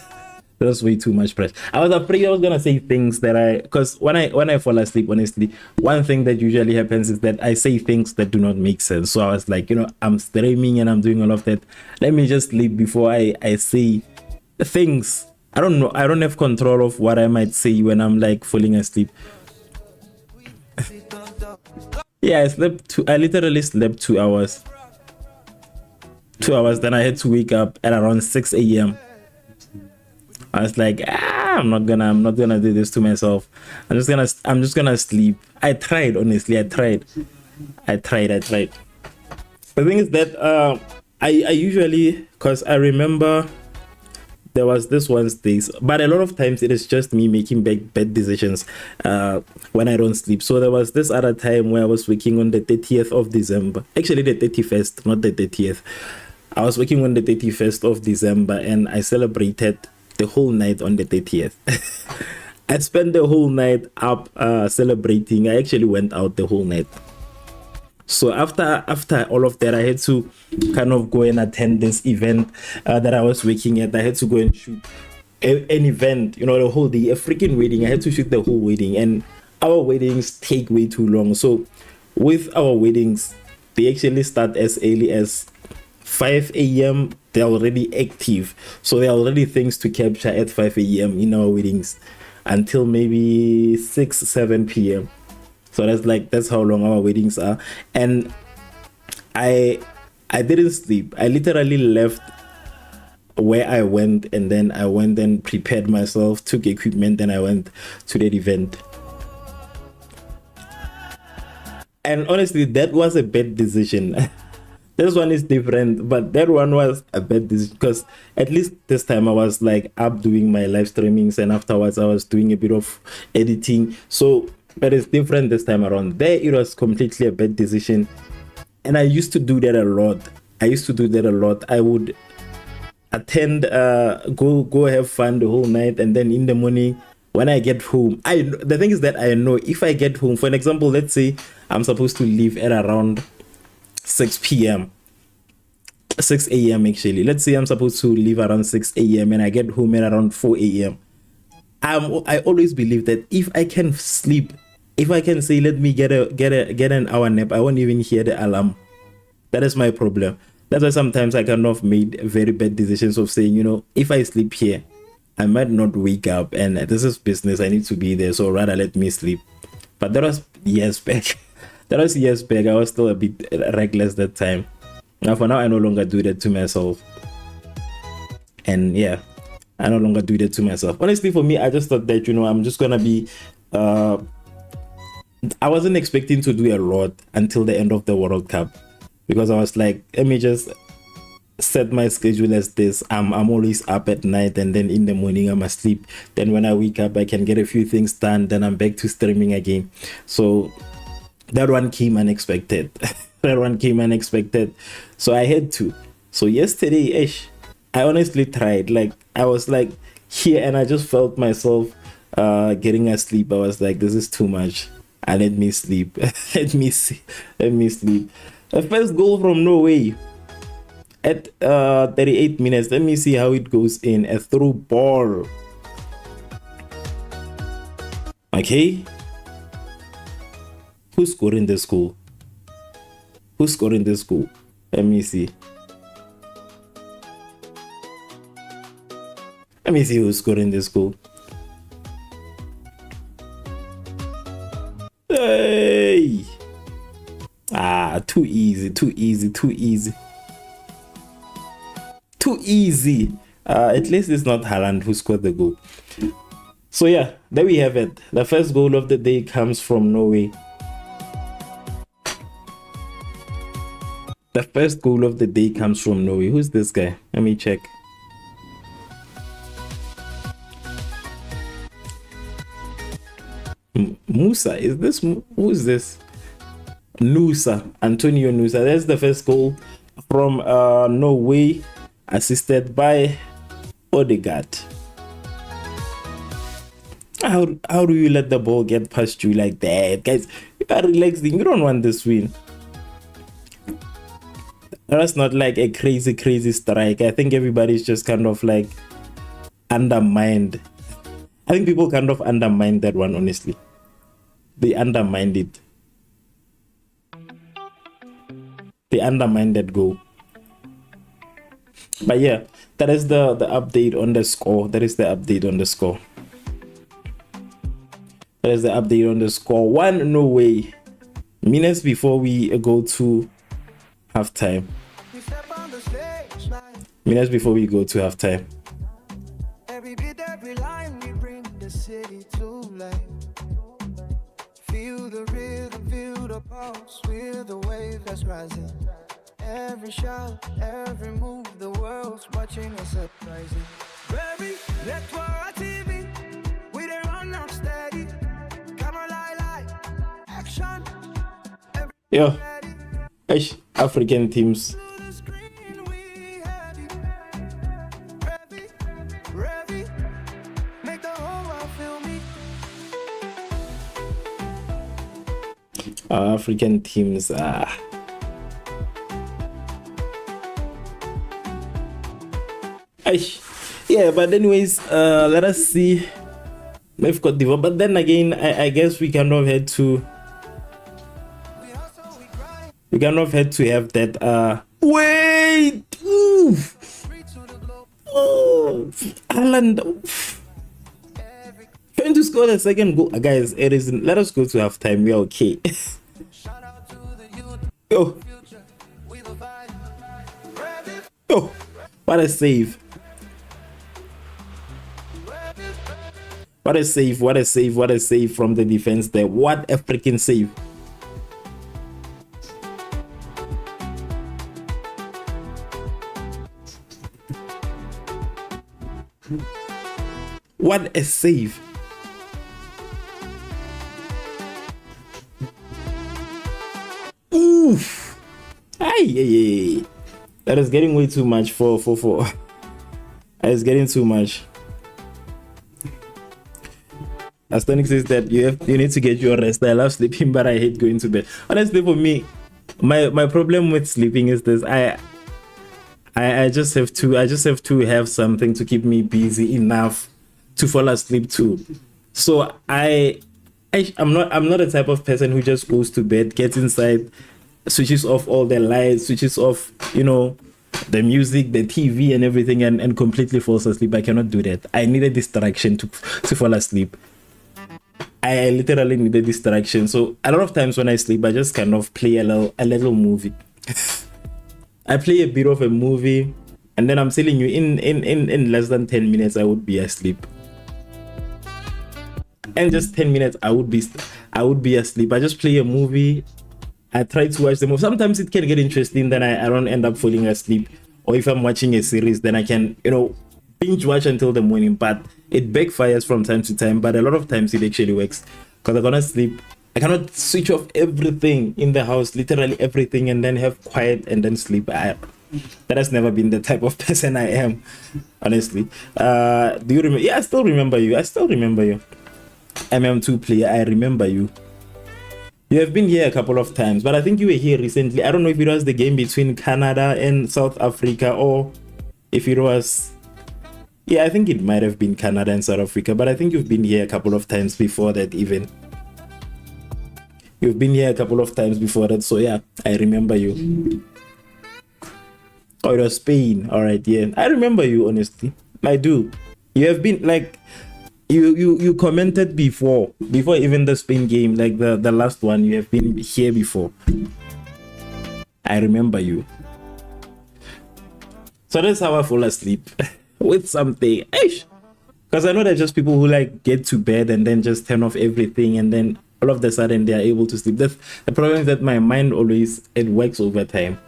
That's way too much pressure. I was afraid I was gonna say things that because when I fall asleep, honestly, one thing that usually happens is that I say things that do not make sense. So I was like, I'm streaming and I'm doing all of that. Let me just sleep before I say things. I don't know. I don't have control of what I might say when I'm like falling asleep. Yeah, I literally slept 2 hours. 2 hours. Then I had to wake up at around 6 a.m. I was like, I'm not gonna do this to myself. I'm just gonna sleep. I tried, honestly. I tried. The thing is that I usually, because I remember there was this one days, but a lot of times it is just me making bad decisions when I don't sleep. So there was this other time where I was waking on the 30th of December. Actually the 31st, not the 30th. I was waking on the 31st of December, and I celebrated the whole night on the 30th. I spent the whole night up celebrating. I actually went out the whole night. So after all of that, I had to kind of go and attend this event that I was working at. I had to go and shoot an event, you know, the whole day, a freaking wedding. I had to shoot the whole wedding, and our weddings take way too long. So with our weddings, they actually start as early as 5 a.m. They're already active, so there are already things to capture at 5 a.m. in our weddings until maybe 6-7 p.m. So that's how long our weddings are. And I didn't sleep. I literally left where I went, and then I went and prepared myself, took equipment, and I went to that event. And honestly, that was a bad decision. This one is different, but that one was a bad decision, because at least this time I was like up doing my live streamings, and afterwards I was doing a bit of editing. So, but it's different this time around. There, it was completely a bad decision. And I used to do that a lot. I would attend, go have fun the whole night, and then in the morning when I get home, the thing is that I know if I get home, for an example, let's say I'm supposed to leave at around 6 p.m. 6 a.m. actually. Let's say I'm supposed to leave around 6 a.m. and I get home at around 4 a.m. I always believe that if I can sleep, if I can say let me get an hour nap, I won't even hear the alarm. That is my problem. That's why sometimes I kind of made very bad decisions of saying, you know, if I sleep here, I might not wake up, and this is business. I need to be there, so rather let me sleep. But that was years back. I was still a bit reckless that time. Now for now, I no longer do that to myself. And yeah, I no longer do that to myself. Honestly, for me, I just thought that, you know, I'm just gonna be I wasn't expecting to do a lot until the end of the World Cup, because I was like, let me just set my schedule as this. I'm always up at night, and then in the morning I'm asleep. Then when I wake up, I can get a few things done, then I'm back to streaming again. So that one came unexpected. So I had to. So yesterday, I honestly tried. Like, I was like here, and I just felt myself getting asleep. I was like, this is too much. And let me sleep. let me sleep. The first goal from Norway at 38 minutes. Let me see how it goes in. A through ball. Okay. Who's scoring this goal? Let me see. Who's scoring this goal. Hey! Too easy. At least it's not Haaland who scored the goal. So yeah, there we have it. The first goal of the day comes from Norway. Who's this guy? Let me check. Musa. Who's this? Antonio Nusa. That's the first goal from Norway, assisted by Odegaard. How do you let the ball get past you like that, guys? You are relaxing. You don't want this win. That's not like a crazy strike. I think everybody's just kind of like undermined. I think people kind of undermined that one, honestly. They undermined it. They undermined that goal. But yeah, that is the update on the score. That is the update on the score. 1 Norway. Minutes before we go to halftime. Every beat, every line, we bring the city to life. Feel the rhythm, feel the pulse, feel the wave that's rising. Every shot, every move, the world's watching us surprising. Baby, let's watch TV. We don't run out steady. Come on, lie. Action. Yeah. African teams. African teams. Yeah, but anyways, let us see. We've got Divo, but then again, I guess we kind of had to. We kind of had to have that. Wait. Oof. Oh, Ireland. Oof. Trying to score the second goal, guys. It is. Let us go to halftime. We are okay. Yo. Yo. What a save. What a save, what a save, what a save from the defense there. What a freaking save. What a save. Oof. Ay. That is getting way too much for. That is getting too much. Astonik says that you need to get your rest. I love sleeping, but I hate going to bed. Honestly, for me, my problem with sleeping is this. I just have to have something to keep me busy enough to fall asleep to. So I'm not the type of person who just goes to bed, gets inside, switches off all the lights, switches off, the music, the TV and everything, and completely falls asleep. I cannot do that. I need a distraction to fall asleep. I literally need a distraction. So a lot of times when I sleep, I just kind of play a little movie. I play a bit of a movie, and then I'm telling you, in less than 10 minutes, I would be asleep. And just 10 minutes, I would be asleep. I just play a movie. I try to watch the movie. Sometimes it can get interesting, then I don't end up falling asleep. Or if I'm watching a series, then I can, binge watch until the morning. But it backfires from time to time. But a lot of times it actually works, because I'm gonna sleep. I cannot switch off everything in the house, literally everything, and then have quiet and then sleep. That has never been the type of person I am, honestly. Do you remember? Yeah, I still remember you. MM2 player, I remember you. You have been here a couple of times, but I think you were here recently. I don't know if it was the game between Canada and South Africa, or if it was... Yeah, I think it might have been Canada and South Africa, but I think you've been here a couple of times before that even. You've been here a couple of times before that, so yeah, I remember you. Oh, it was Spain. All right, yeah. I remember you, honestly. I do. You have been, like... You commented before even the Spain game, like the last one. You have been here before. I remember you. So that's how I fall asleep with something. Because I know that just people who like get to bed and then just turn off everything, and then all of a sudden they are able to sleep. The problem is that my mind always, it works over time.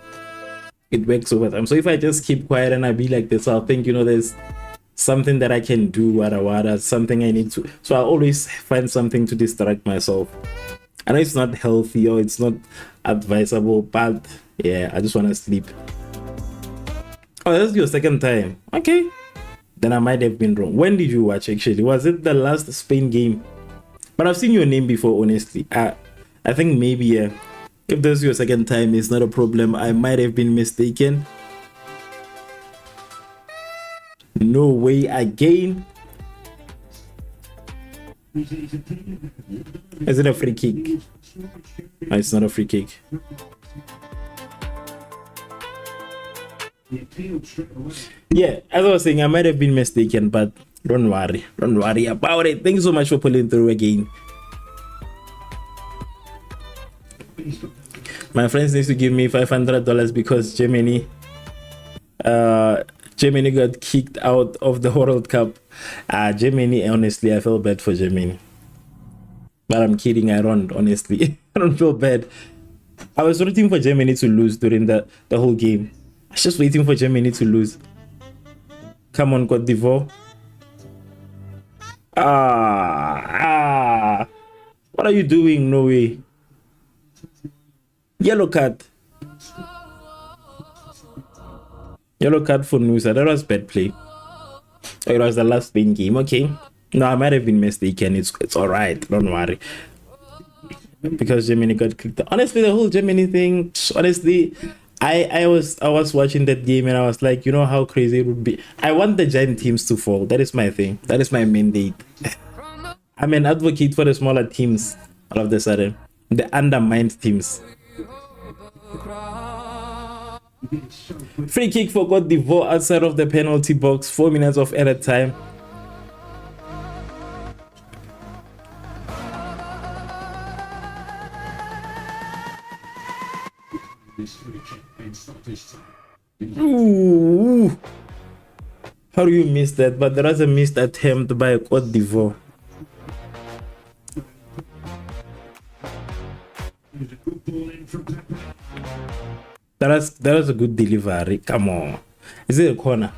So if I just keep quiet and I be like this, I'll think, there's something that I can do, something I need to. So I always find something to distract myself. I know it's not healthy or it's not advisable, but yeah, I just want to sleep. Oh, that's your second time. Okay. Then I might have been wrong. When did you watch, actually? Was it the last Spain game? But I've seen your name before, honestly. I think maybe, yeah. If this is your second time, it's not a problem. I might have been mistaken. Norway again. Is it a free kick? No, it's not a free kick. Yeah, as I was saying, I might have been mistaken, but don't worry about it. Thank you so much for pulling through again. My friends need to give me $500 because Germany got kicked out of the World Cup. Germany, honestly, I feel bad for Germany. But I'm kidding, I don't, honestly. I don't feel bad. I was rooting for Germany to lose during the whole game. I was just waiting for Germany to lose. Come on, Côte d'Ivoire. What are you doing, Norway? Yellow card. Yellow card for Nusa. That was bad play. Oh, it was the last Spain game. Okay. No, I might have been mistaken. It's all right. Don't worry. Because Germany got kicked out. Honestly, the whole Germany thing, honestly, I was watching that game and I was like, you know how crazy it would be. I want the giant teams to fall. That is my thing. That is my mandate. I'm an advocate for the smaller teams all of a sudden. The undermined teams. Free kick for Cote d'Ivoire outside of the penalty box. 4 minutes of added time. Ooh. How do you miss that? But there was a missed attempt by Cote d'Ivoire. That was a good delivery. Come on. Is it a corner?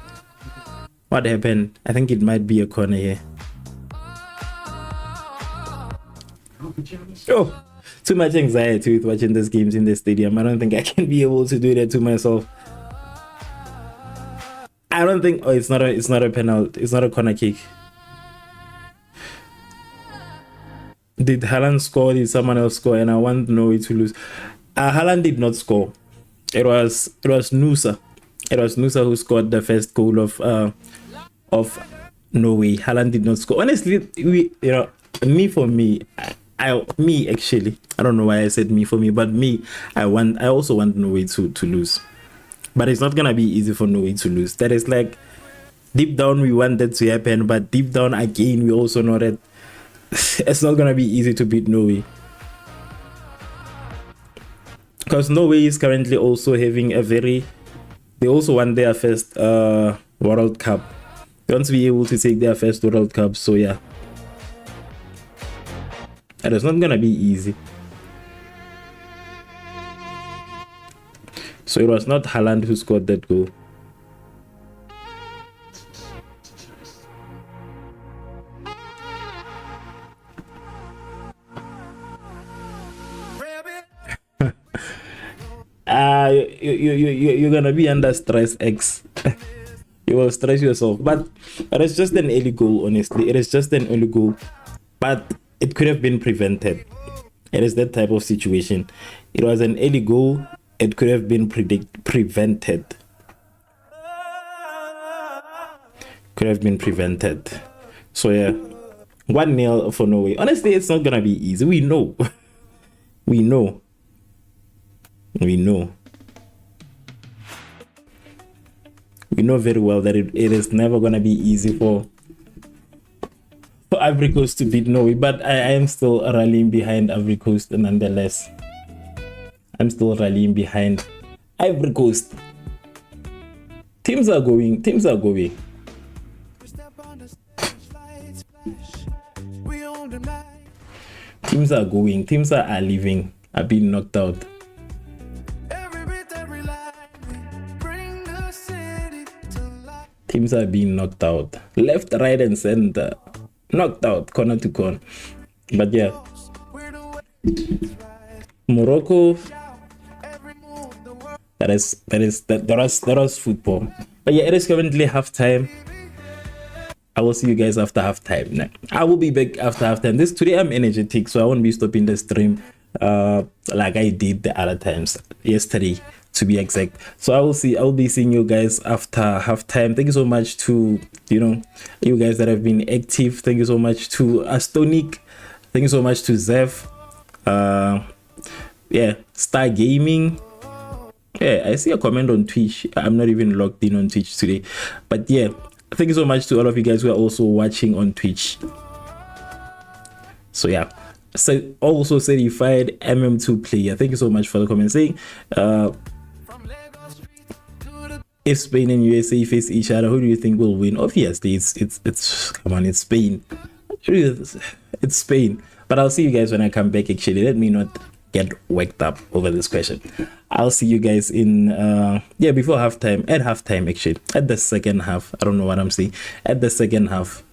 What happened? I think it might be a corner here. Oh, too much anxiety with watching these games in the stadium. I don't think I can be able to do that to myself. I don't think. Oh, it's not a penalty. It's not a corner kick. Did Haaland score? Did someone else score? And I want Norway to lose. Haaland did not score. It was Nusa. It was Nusa who scored the first goal of Norway. Haaland did not score. Honestly, me actually. I don't know why I said me for me, but me, I also want Norway to lose. But it's not gonna be easy for Norway to lose. That is like deep down we want that to happen, but deep down again we also know that it's not gonna be easy to beat Norway. Because Norway is currently also having they also won their first World Cup. They want to be able to take their first World Cup, so yeah. And it's not gonna be easy. So it was not Haaland who scored that goal. You're gonna be under stress, X. You will stress yourself, but it's just an early goal. Honestly, it is just an early goal, but it could have been prevented. It is that type of situation. It was an early goal. It could have been prevented. Could have been prevented. So yeah, 1-0 for Norway. Honestly, it's not gonna be easy. We know. We know. We know very well that it is never going to be easy for Ivory Coast to beat Norway, but I am still rallying behind Ivory Coast nonetheless. I'm still rallying behind Ivory Coast. Teams are going. Teams are going. Teams are leaving. Are being knocked out. Teams are being knocked out. Left, right, and center. Knocked out, corner to corner. But yeah. Morocco. That was football. But yeah, it is currently halftime. I will see you guys after halftime. I will be back after halftime. Today I'm energetic, so I won't be stopping the stream like I did the other times. Yesterday, to be exact. So I'll be seeing you guys after halftime. Thank you so much to you guys that have been active. Thank you so much to Astonik. Thank you so much to Revv. Yeah, Star Gaming. Yeah, I see a comment on Twitch. I'm not even logged in on Twitch today, but yeah, thank you so much to all of you guys who are also watching on Twitch. So yeah, so also certified MM2 player. Thank you so much for the comment saying if Spain and USA face each other, who do you think will win? Obviously it's come on, it's Spain. It's Spain. But I'll see you guys when I come back. Actually, let me not get worked up over this question. I'll see you guys in before halftime, at halftime, actually at the second half. I don't know what I'm saying. At the second half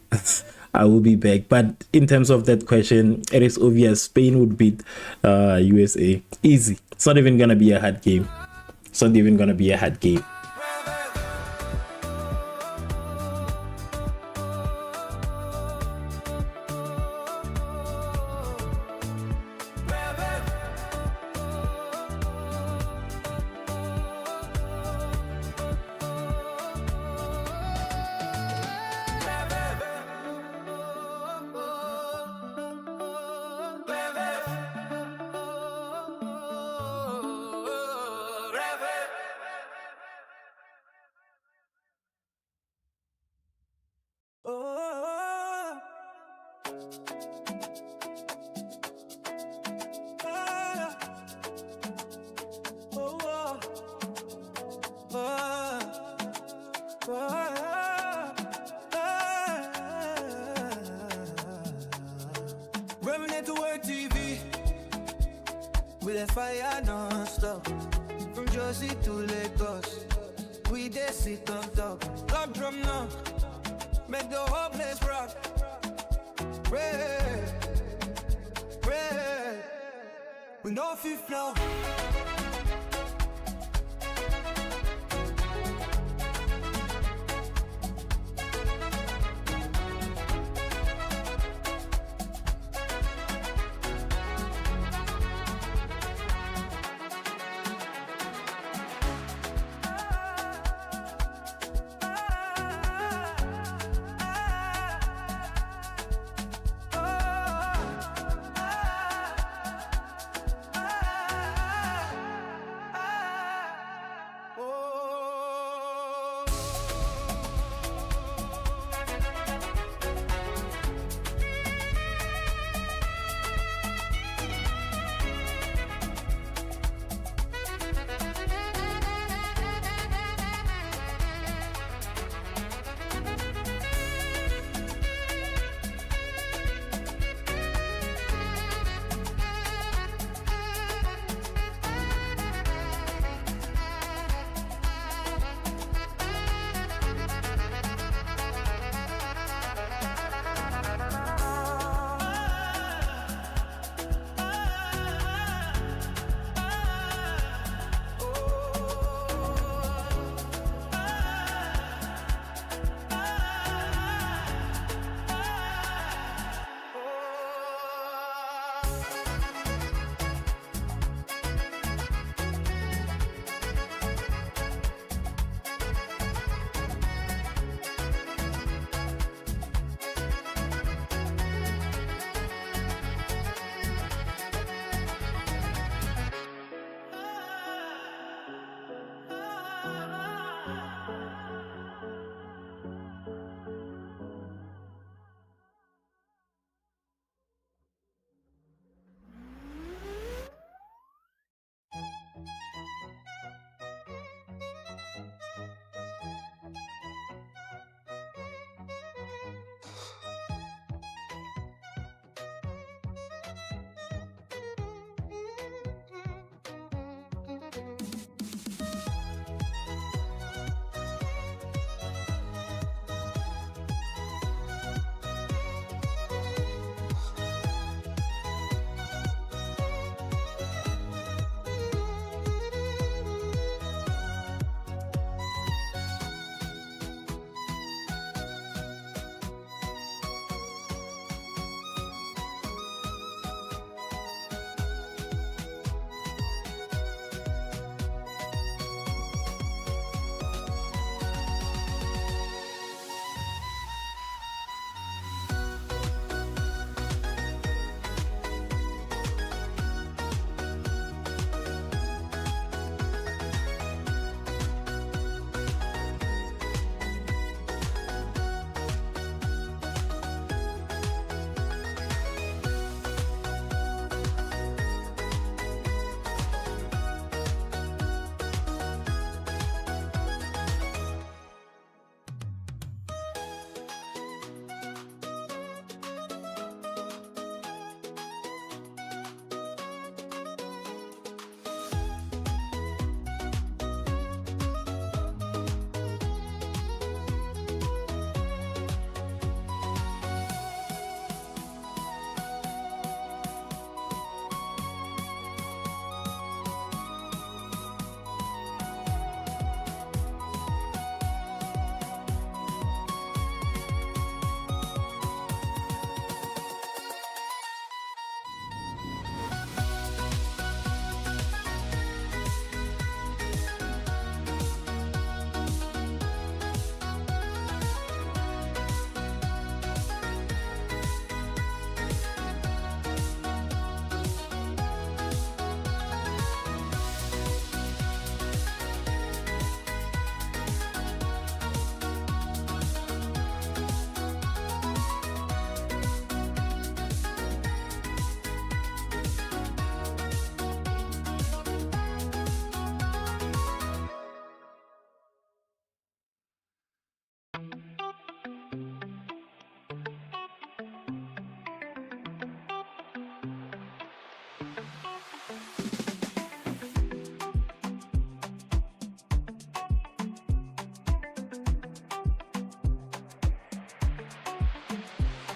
I will be back. But in terms of that question, it is obvious Spain would beat USA easy. It's not even gonna be a hard game. It's not even gonna be a hard game. Revv Network TV, we the fire non-stop. From Jersey to Lagos, we dey sit on top. Lock drum now, make the whole place rock. Red, red, we know fifth now.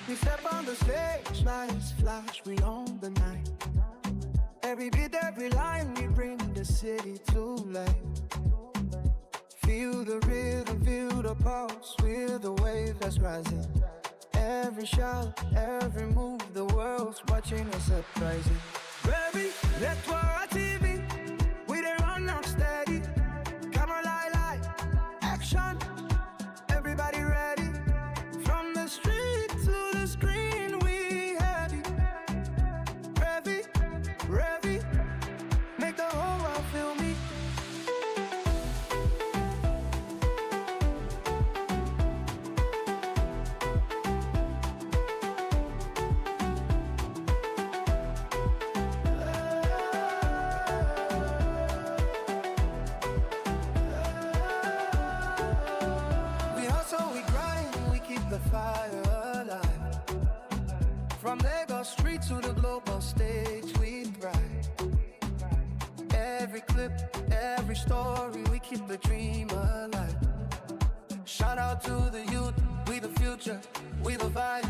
We step on the stage, lights flash, we own the night. Every beat, every line, we bring the city to life. Feel the rhythm, feel the pulse, feel the wave that's rising. Every shout, every move, the world's watching us uprising. Ready, let's war TV. We dey run up steady. Camera light, action. Everybody ready. From the street to the screen, we heavy. Ready, make the whole world feel me. The fire alive. From Lagos street to the global stage, we thrive. Every clip, every story, we keep the dream alive. Shout out to the youth, we the future, we the vibe.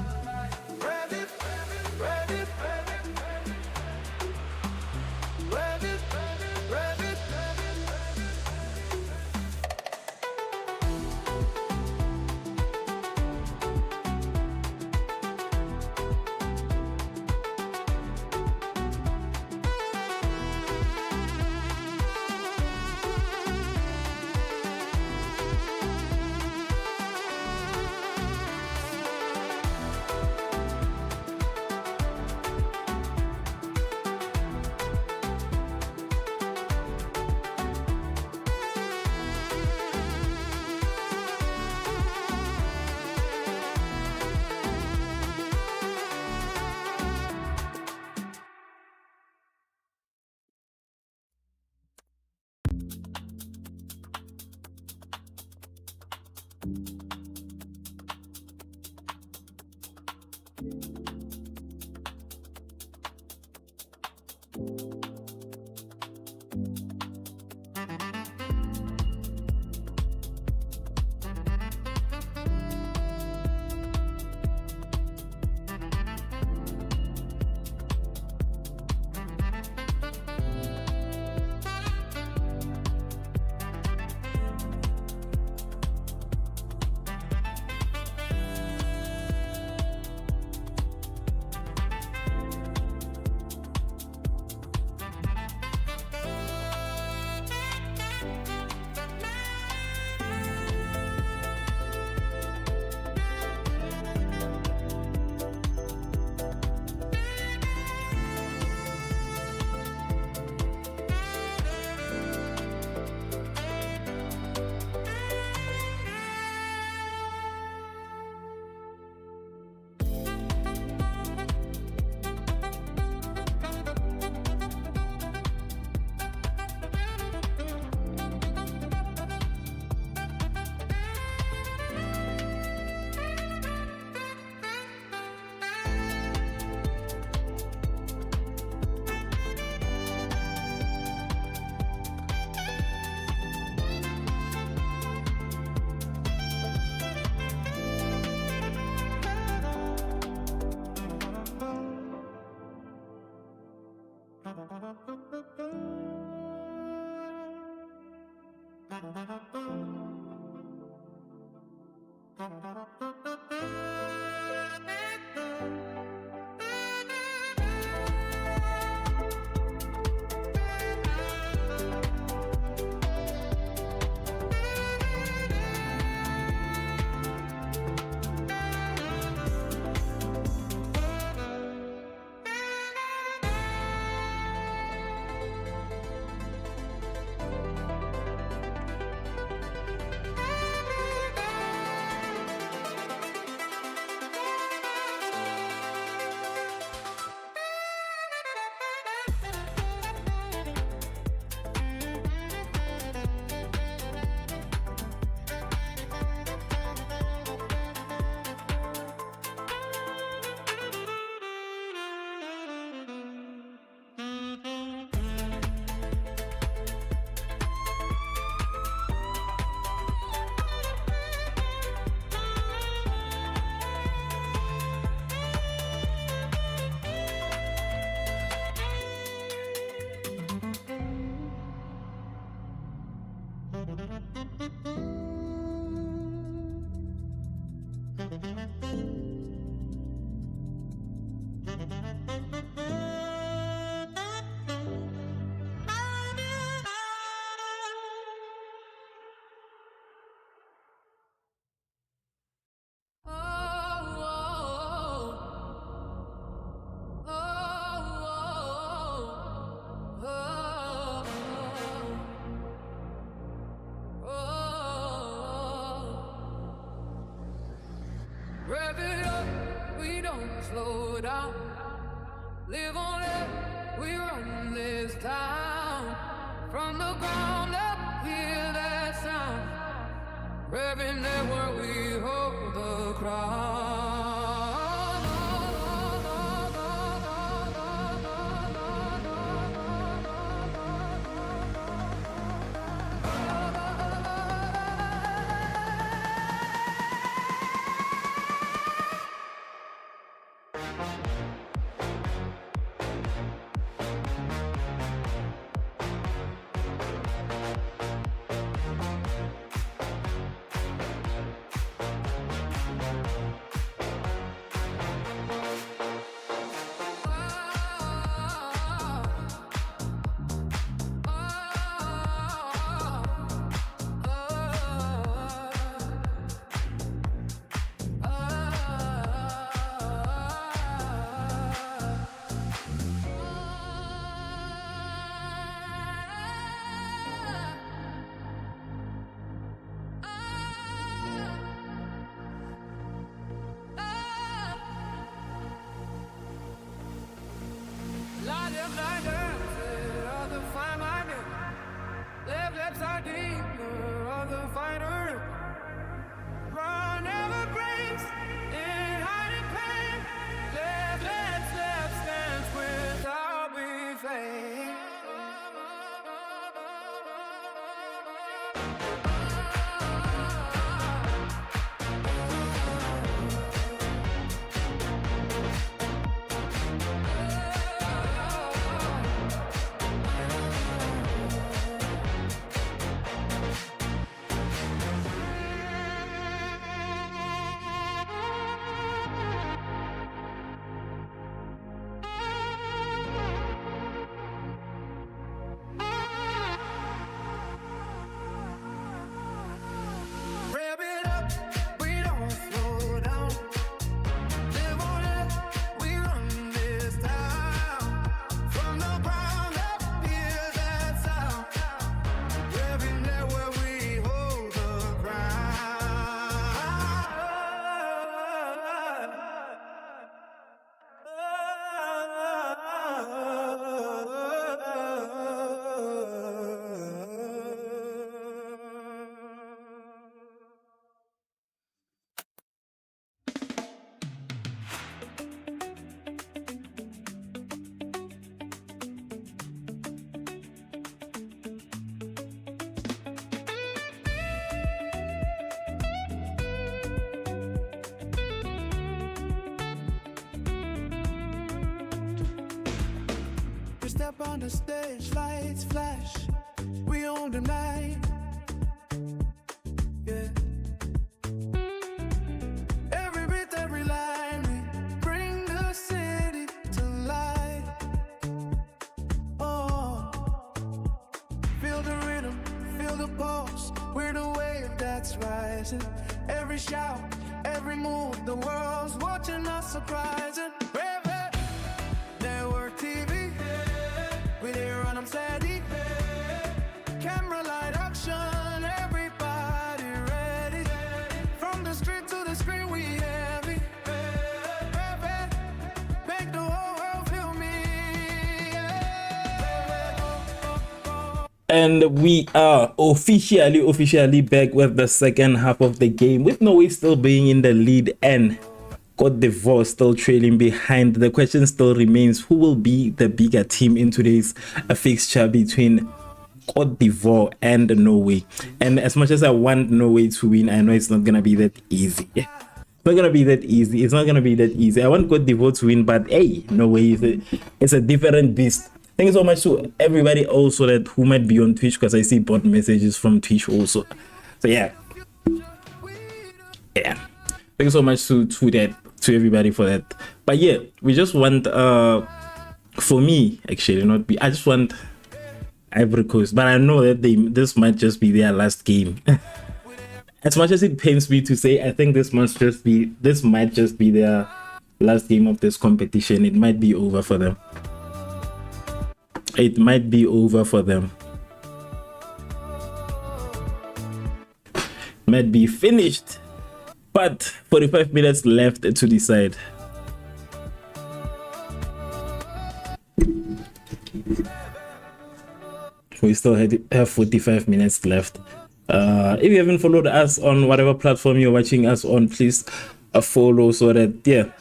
Ready, ready, ready, ready, ready. Rev it up, we don't slow down. Live on it, we run this town. From the ground up, hear that sound. Revving network, we hold the crown. Step on the stage, lights flash, we own the night. Yeah. Every beat, every line, we bring the city to life. Oh, feel the rhythm, feel the pulse. We're the wave that's rising. Every shout, every move, the world's watching us surprising. Revv Network TV. We there and I'm steady. Camera, light, action, everybody ready. From the street to the screen, we heavy. Make the whole world feel me. And we are officially back with the second half of the game, with Norway still being in the lead and Cote d'Ivoire still trailing behind. The question still remains, who will be the bigger team in today's fixture between Cote d'Ivoire and Norway? And as much as I want Norway to win, I know it's not gonna be that easy. It's not gonna be that easy. I want Cote d'Ivoire to win, but hey, Norway is a different beast. Thank you so much to everybody also that who might be on Twitch, because I see bot messages from Twitch also. So yeah. Thank you so much to everybody for that. But yeah, we just want for me actually, not be, I just want Ivory Coast, but I know that this might just be their last game. As much as it pains me to say, I think this might just be their last game of this competition. It might be over for them. Might be finished. But 45 minutes left to decide. We still have 45 minutes left. If you haven't followed us on whatever platform you're watching us on, please follow so that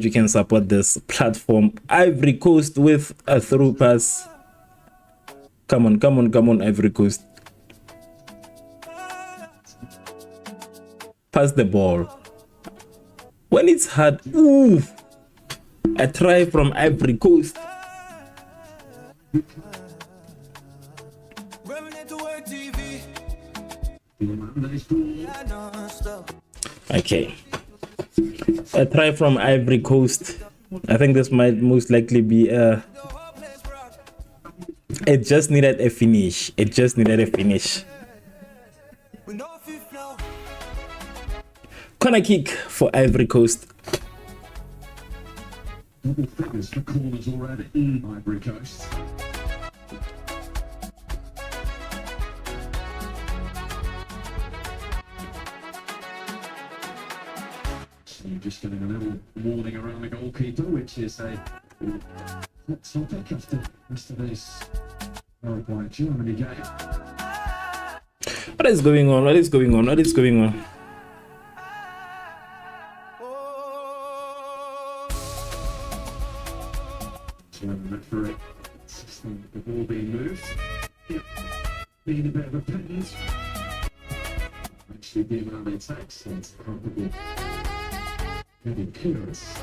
you can support this platform. Ivory Coast with a through pass. Come on, Ivory Coast. Pass the ball. When it's hard, ooh, a try from Ivory Coast. Okay, a try from Ivory Coast. I think this might most likely be it just needed a finish. Corner kick for Ivory Coast. Double figures for corners already in Ivory Coast. So you're just getting a little warning around the goalkeeper, which is a hot topic after yesterday's Norway Germany game. What is going on? For it, the ball being moved, being a bit of a pendant, actually being on the attack, so it's probably getting curious.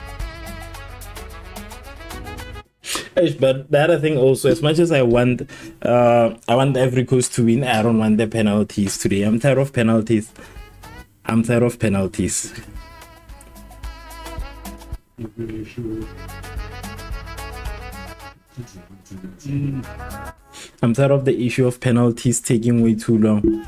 But the other thing also, as much as I want Ivory Coast to win, I don't want the penalties today. I'm tired of penalties. I'm really sure. I'm tired of the issue of penalties taking way too long.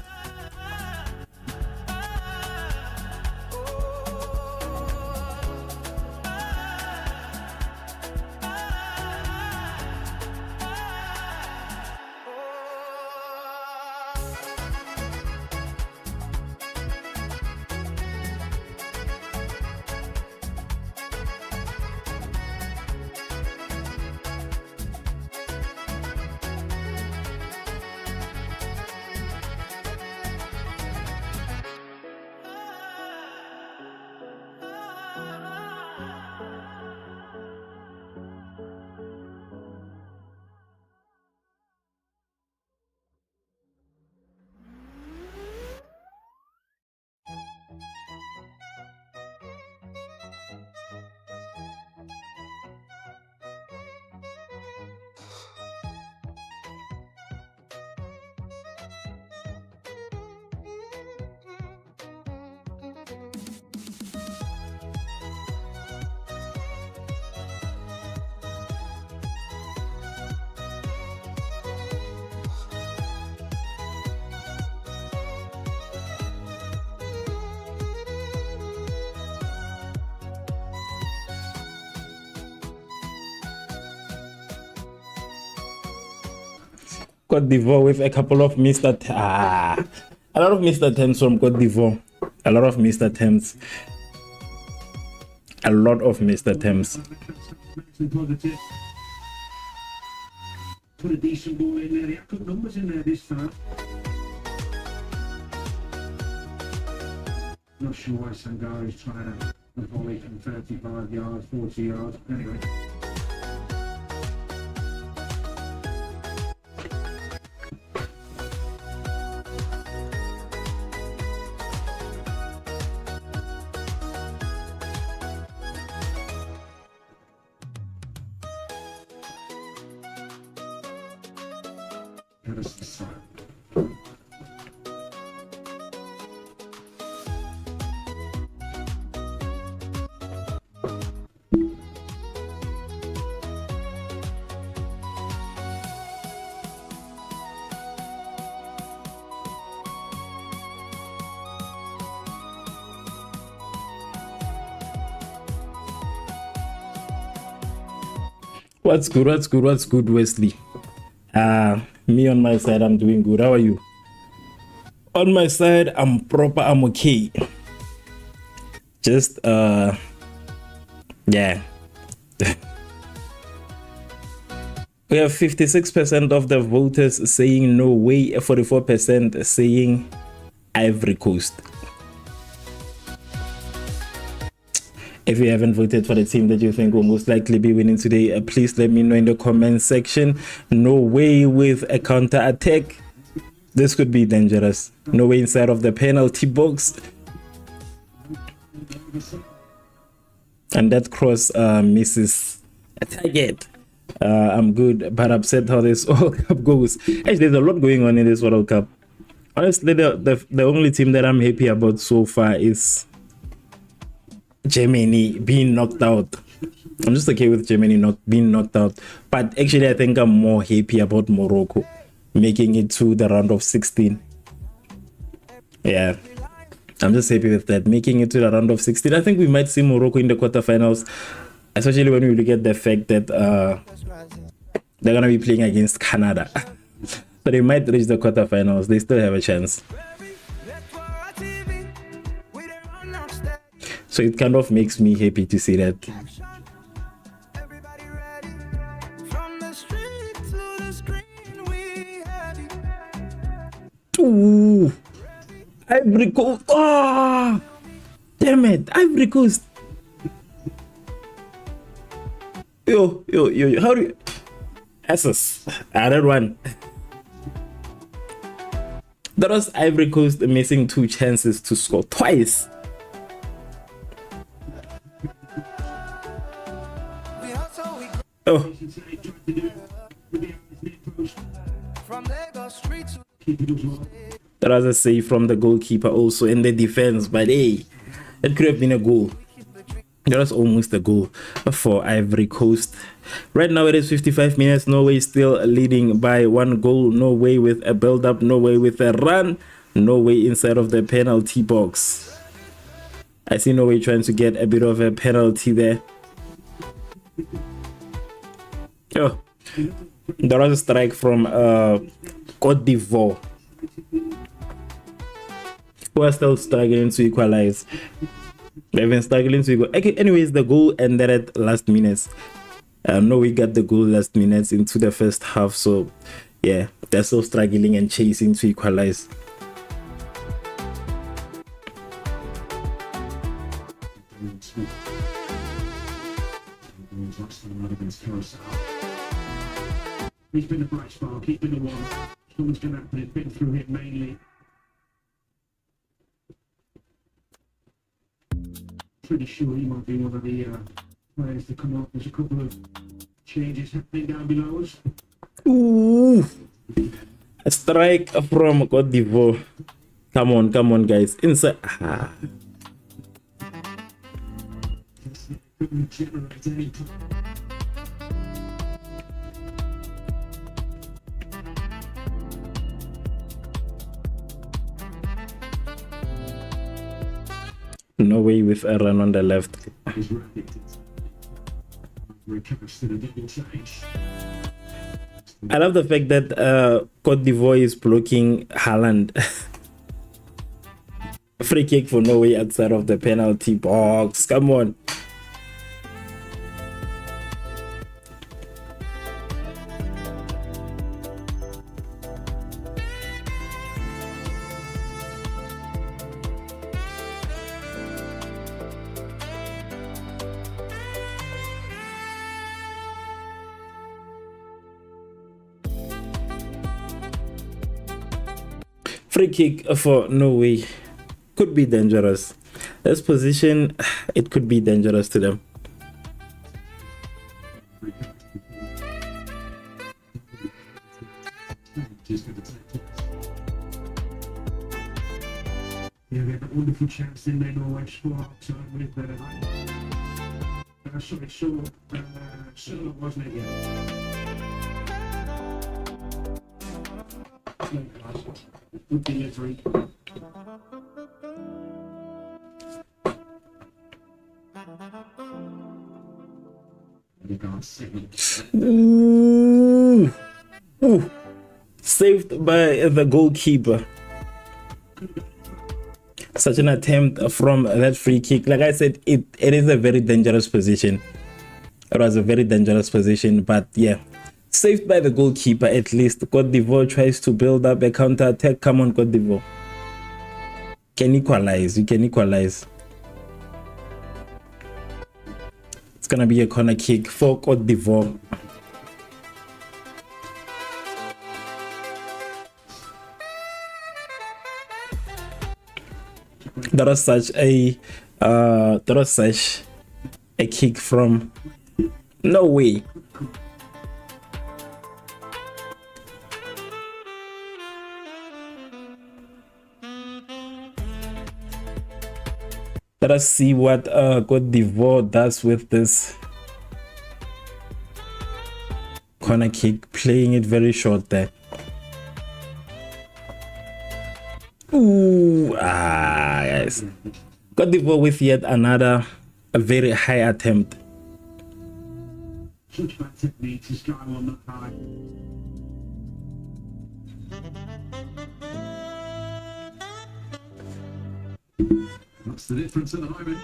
Cote d'Ivoire with a couple of missed attempts. A lot of missed attempts from Cote d'Ivoire. A lot of missed attempts. Put a decent ball in there. They have good numbers in there this time. Not sure why Sangare is trying to volley from 35 yards, 40 yards. Anyway. What's good, Wesley? Me on my side, I'm doing good. How are you? On my side, I'm okay. Just yeah. We have 56% of the voters saying Norway, 44% saying Ivory Coast. If you haven't voted for the team that you think will most likely be winning today, please let me know in the comment section. Norway with a counter attack. This could be dangerous. Norway inside of the penalty box. And that cross misses a target. I'm good, but upset how this World Cup goes. Actually, there's a lot going on in this World Cup. Honestly, the only team that I'm happy about so far is Germany being knocked out. I'm just okay with Germany being knocked out. But actually, I think I'm more happy about Morocco making it to the round of 16. Yeah, I'm just happy with that. Making it to the round of 16. I think we might see Morocco in the quarterfinals, especially when we look at the fact that they're going to be playing against Canada. So they might reach the quarterfinals. They still have a chance. So it kind of makes me happy to see that. Ooh, Ivory Coast. Oh, damn it, Ivory Coast. Yo, how do you... Asses. That one. That was Ivory Coast missing 2 chances to score twice. Oh. That was a save from the goalkeeper also in the defense, but hey, it could have been a goal. That was almost a goal for Ivory Coast. Right now it is 55 minutes. Norway still leading by 1 goal. Norway with a build-up. Norway with a run. Norway inside of the penalty box. I see Norway trying to get a bit of a penalty there. Oh, there was a strike from Cote d'Ivoire, who are still struggling to equalize. They've been struggling to equalize. Okay, anyways, the goal ended at last minutes. Norway got the goal last minutes into the first half, so yeah, they're still struggling and chasing to equalize. He's been a bright spark, he's been the one. Something's going to happen, it's been through him mainly. Pretty sure he might be one of the players to come up. There's a couple of changes happening down below us. Ooh, a strike from Cote d'Ivoire. Come on, guys. Inside. Ah. Norway with a run on the left. I love the fact that Cote d'Ivoire is blocking Haaland. Free kick for Norway outside of the penalty box. Come on. Free kick for Norway. Could be dangerous. This position, it could be dangerous to them. Yeah, we had a wonderful chance in there, Norway scored with Solo, wasn't it? Yeah. Good delivery. Ooh. Saved by the goalkeeper. Such an attempt from that free kick. Like I said, it is a very dangerous position. It was a very dangerous position, but yeah, saved by the goalkeeper at least. Cote d'Ivoire tries to build up a counter attack. Come on, Cote d'Ivoire. Can equalize. You can equalize. It's gonna be a corner kick for Cote d'Ivoire. That was such a kick from Norway. Let us see what Cote d'Ivoire does with this corner kick, playing it very short there. Ooh, yes. Cote d'Ivoire with yet another a very high attempt. Such bad technique to sky on that high. That's the difference at the moment.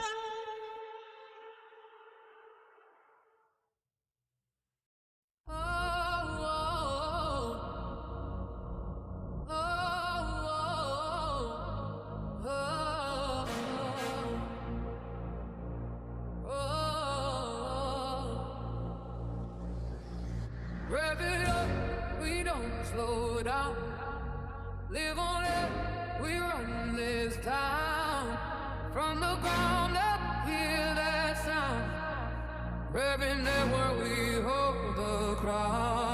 Rev it up, we don't slow down. Live on it, we run this town. From the ground up, hear that sound. Revving where we hold the crown.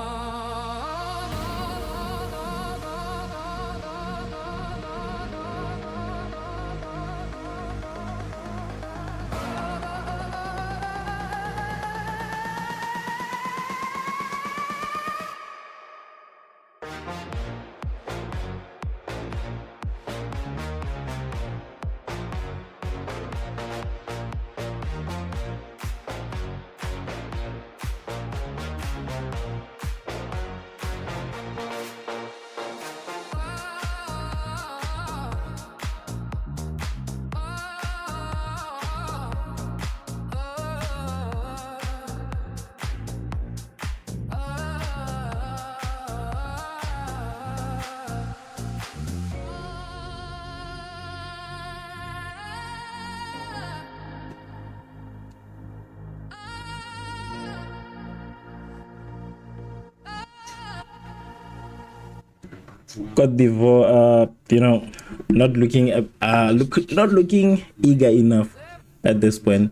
Cote d'Ivoire, not looking eager enough at this point,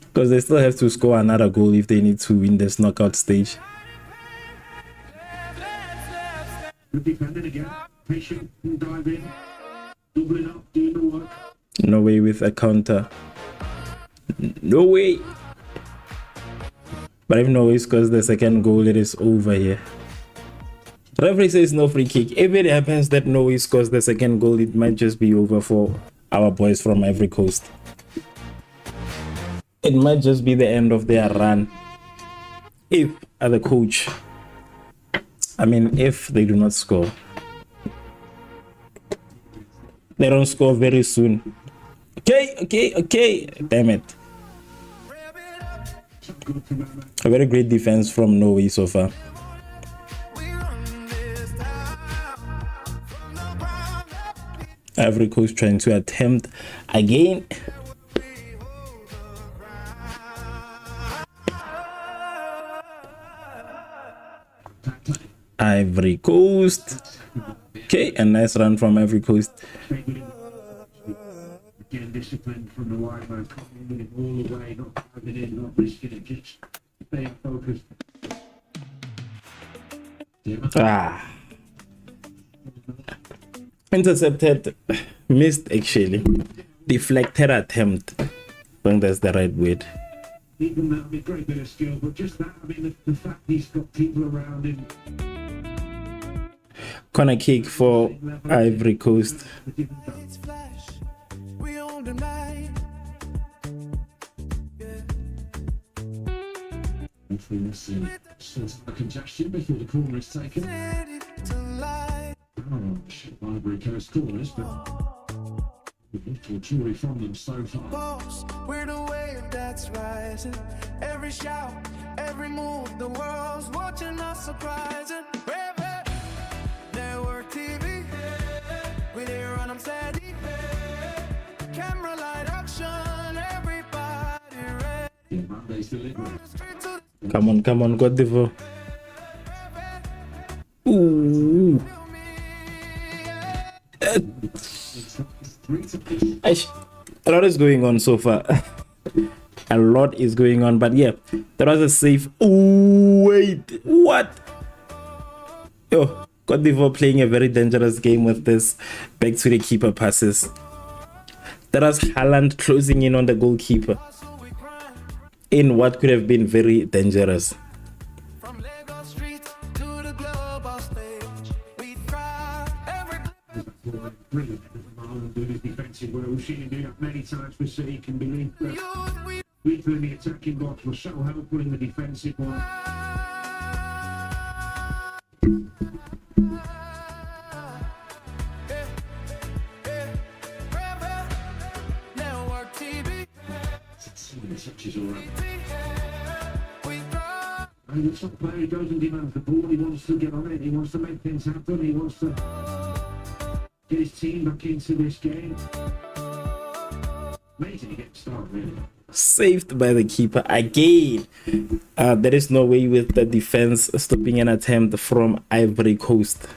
because they still have to score another goal if they need to win this knockout stage. Good defending again. Patient, dive in, doubling up, doing the work. Norway with a counter. No way. But if Norway scores the second goal, it is over here. Referee says no free kick. If it happens that Norway scores the second goal, it might just be over for our boys from Ivory Coast. It might just be the end of their run. If the coach, if they do not score. They don't score very soon. Okay. Damn it. A very great defense from Norway so far. Ivory Coast trying to attempt again. Ivory Coast. Okay, a nice run from Ivory Coast. Again, disciplined from the wide man, coming in all the way, not driving in, not risking it, just staying focused. Intercepted, missed actually, deflected attempt. I think that's the right word. Even that, great bit of skill, but just that, the fact he's got people around him. Corner kick for Ivory Coast. A congestion before the corner is taken. Oh, shit, Ivory Coast corners, but Little joy from them so far. Pulse, we're the wave that's rising. Every shout, every move, the world's watching us surprising. Revv, network TV, we there run them steady. Camera light action, everybody ready. Yeah, Monday's delivery. Straight to Come on, Cote d'Ivoire. Ooh. Aish, a lot is going on so far. A lot is going on, but yeah, that was a safe. Ooh, wait, what? Yo, Cote d'Ivoire playing a very dangerous game with this back to the keeper passes. That was Haaland closing in on the goalkeeper in what could have been very dangerous. from Lagos streets to the global stage. We thrive every Brilliant. Marlon doing his defensive well. We've seen him do that many times for City. Can believe that. youth we We in the attacking box were so helpful in the defensive one. Revv, network TV, Touches all right. we thrive. And it's not a player who goes and demands the ball. He wants to get on it. He wants to make things happen. He wants to get his team back into this game. Amazing to get started, really. Saved by the keeper again. There is no way with the defense stopping an attempt from Ivory Coast.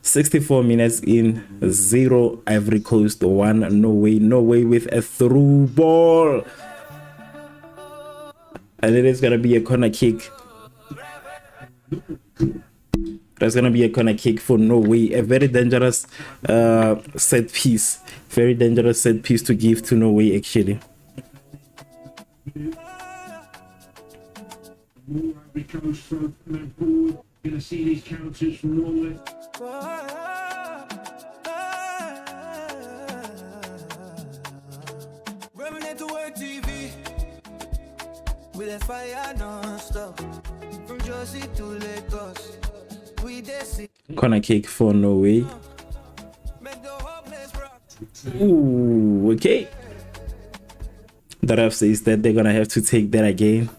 64 minutes in, 0 Ivory Coast, 1 Norway. Norway with a through ball. And it is going to be a corner kick. There's going to be a corner kick for Norway. A very dangerous set piece. Very dangerous set piece to give to Norway, actually. More Ivory Coast from men forward. Going to see these counters from Norway. Revv to work TV with a fire non-stop from Jersey to Lagos. We there see Corner kick for Norway. make the whole place rock. Ooh, okay. The ref says that they're gonna have to take that again.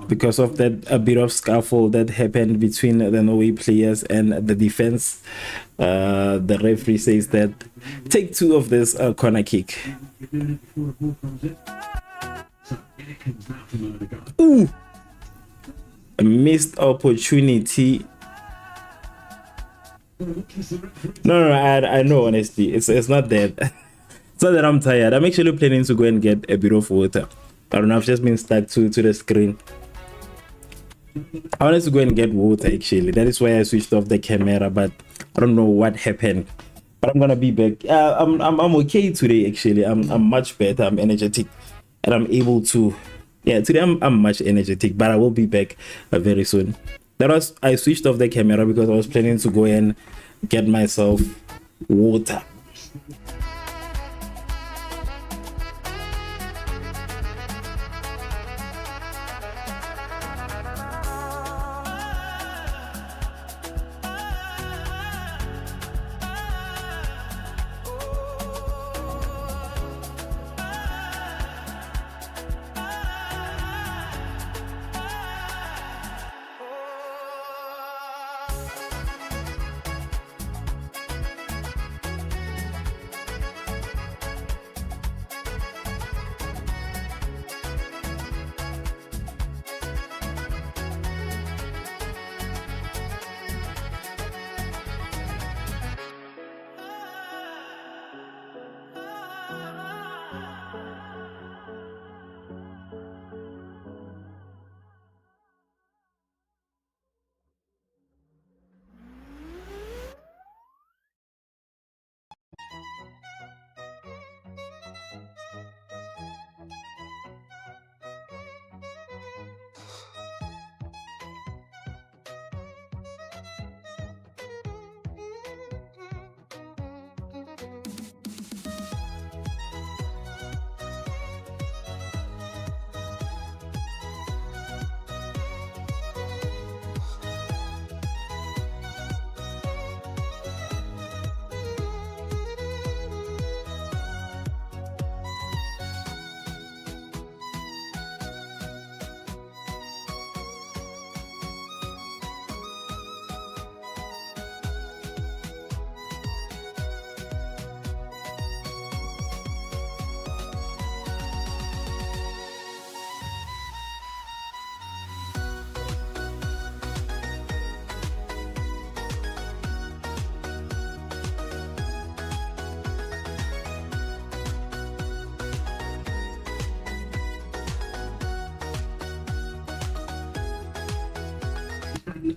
Because of that a bit of scuffle that happened between the Norway players and the defense, the referee says that take 2 of this corner kick. You're doing it before the ball comes in. So in it comes now from Odegaard. Ooh, a missed opportunity. No, I know, honestly, it's not that. It's not that I'm tired. I'm actually planning to go and get a bit of water. I don't know, I've just been stuck to the screen. I wanted to go and get water, actually. That is why I switched off the camera, but I don't know what happened. But I'm gonna be back. I'm okay today, actually. I'm much better. I'm energetic, and I'm able to. Yeah, today I'm much energetic, but I will be back very soon. I switched off the camera because I was planning to go and get myself water.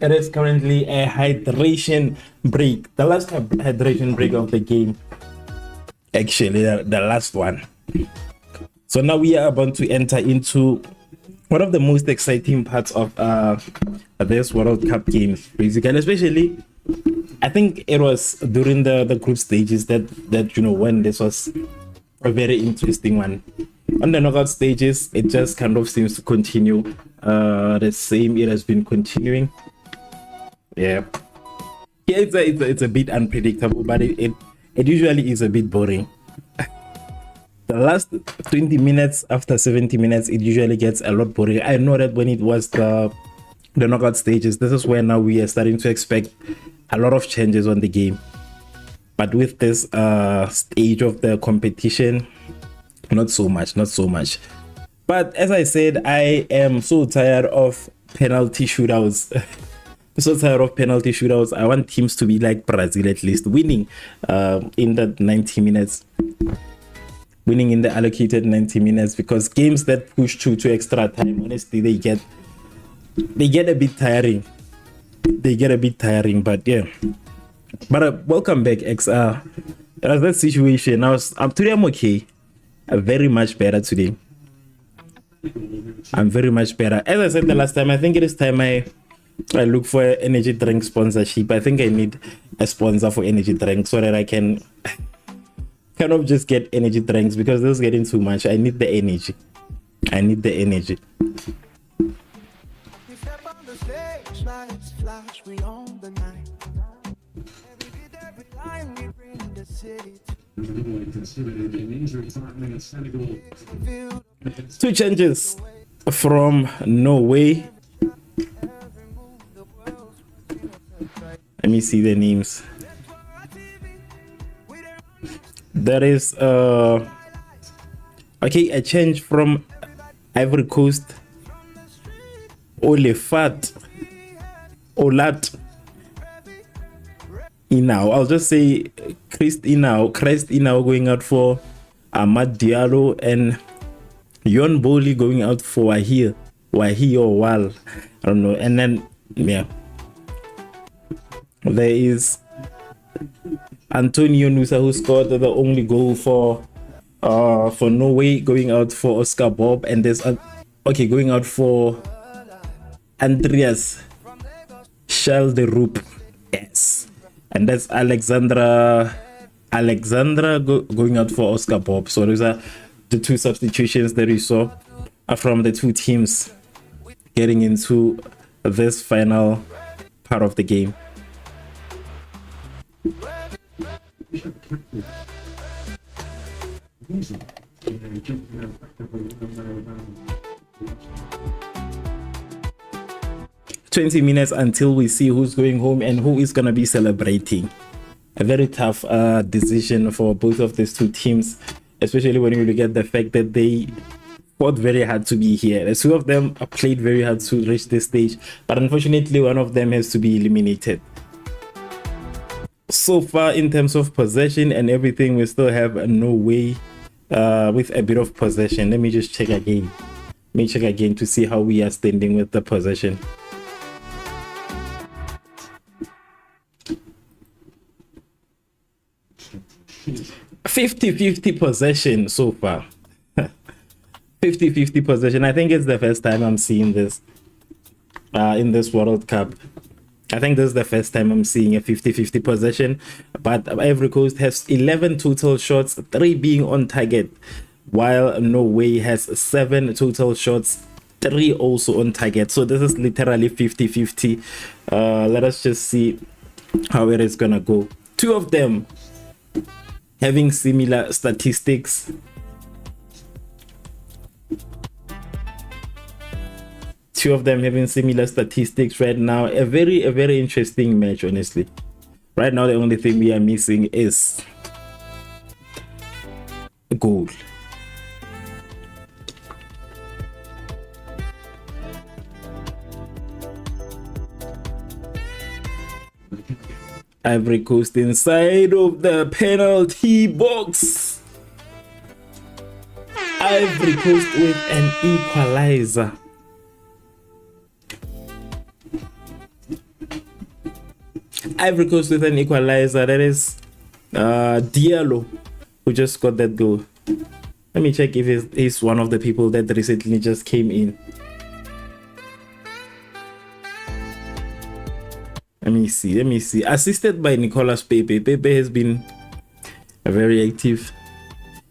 it is currently a hydration break. The last hydration break of the game. Actually, the last one. So now we are about to enter into one of the most exciting parts of this World Cup game, basically, especially I think it was during the group stages that when this was a very interesting one. On the knockout stages, it just kind of seems to continue the same. It has been continuing. Yeah, it's a bit unpredictable, but it usually is a bit boring. The last 20 minutes after 70 minutes, it usually gets a lot boring. I know that when it was the knockout stages, this is where now we are starting to expect a lot of changes on the game. But with this stage of the competition, not so much. But as I said, I am so tired of penalty shootouts. I want teams to be like Brazil, at least winning in the 90 minutes. Winning in the allocated 90 minutes, because games that push to extra time, honestly, they get a bit tiring. But yeah. But welcome back, XR. As that situation, today I'm okay. I'm very much better today. I'm very much better. As I said the last time, I think it is time I look for an energy drink sponsorship. I think I need a sponsor for energy drinks so that I can kind of just get energy drinks, because this is getting too much. I need the energy. We step on the stage, lights flash, we own the night. Every line we bring the city Norway considered an injury tightening at Senegal. to feel. Two changes from Norway. Let me see the names. That is okay, a change from Ivory Coast. Olat Inau. I'll just say Christ Inau going out for Ahmad Diallo, and Yon Boli going out for Wahi or Wal. I don't know. And then yeah, there is Antonio Nusa, who scored the only goal for Norway, going out for Oscar Bob, and there's going out for Andreas Schalderup. Yes, and that's Alexandra going out for Oscar Bob. So those are the two substitutions that we saw from the two teams getting into this final part of the game. Easy. Jumping out effectively. 20 minutes until we see who's going home and who is going to be celebrating. A very tough decision for both of these two teams, especially when you look at the fact that they fought very hard to be here. The two of them played very hard to reach this stage, but unfortunately one of them has to be eliminated. So far, in terms of possession and everything, we still have Norway with a bit of possession. Let me just check again. To see how we are standing with the possession. $50-50 possession so far. 50-50 possession. I think it's the first time I'm seeing this in this World Cup. I think this is the first time I'm seeing a 50-50 possession. But Ivory Coast has 11 total shots, 3 being on target, while Norway has 7 total shots, 3 also on target. So this is literally 50-50. Let us just see how it is gonna go. Two of them having similar statistics. Two of them having similar statistics right now. A very interesting match, honestly. Right now, the only thing we are missing is a goal. Ivory Coast inside of the penalty box. Ivory Coast with an equalizer. Ivory Coast with an equalizer. That is Diallo who just got that goal. Let me check if he's one of the people that recently just came in. Let me see. Assisted by Nicolas Pepe. Pepe has been very active.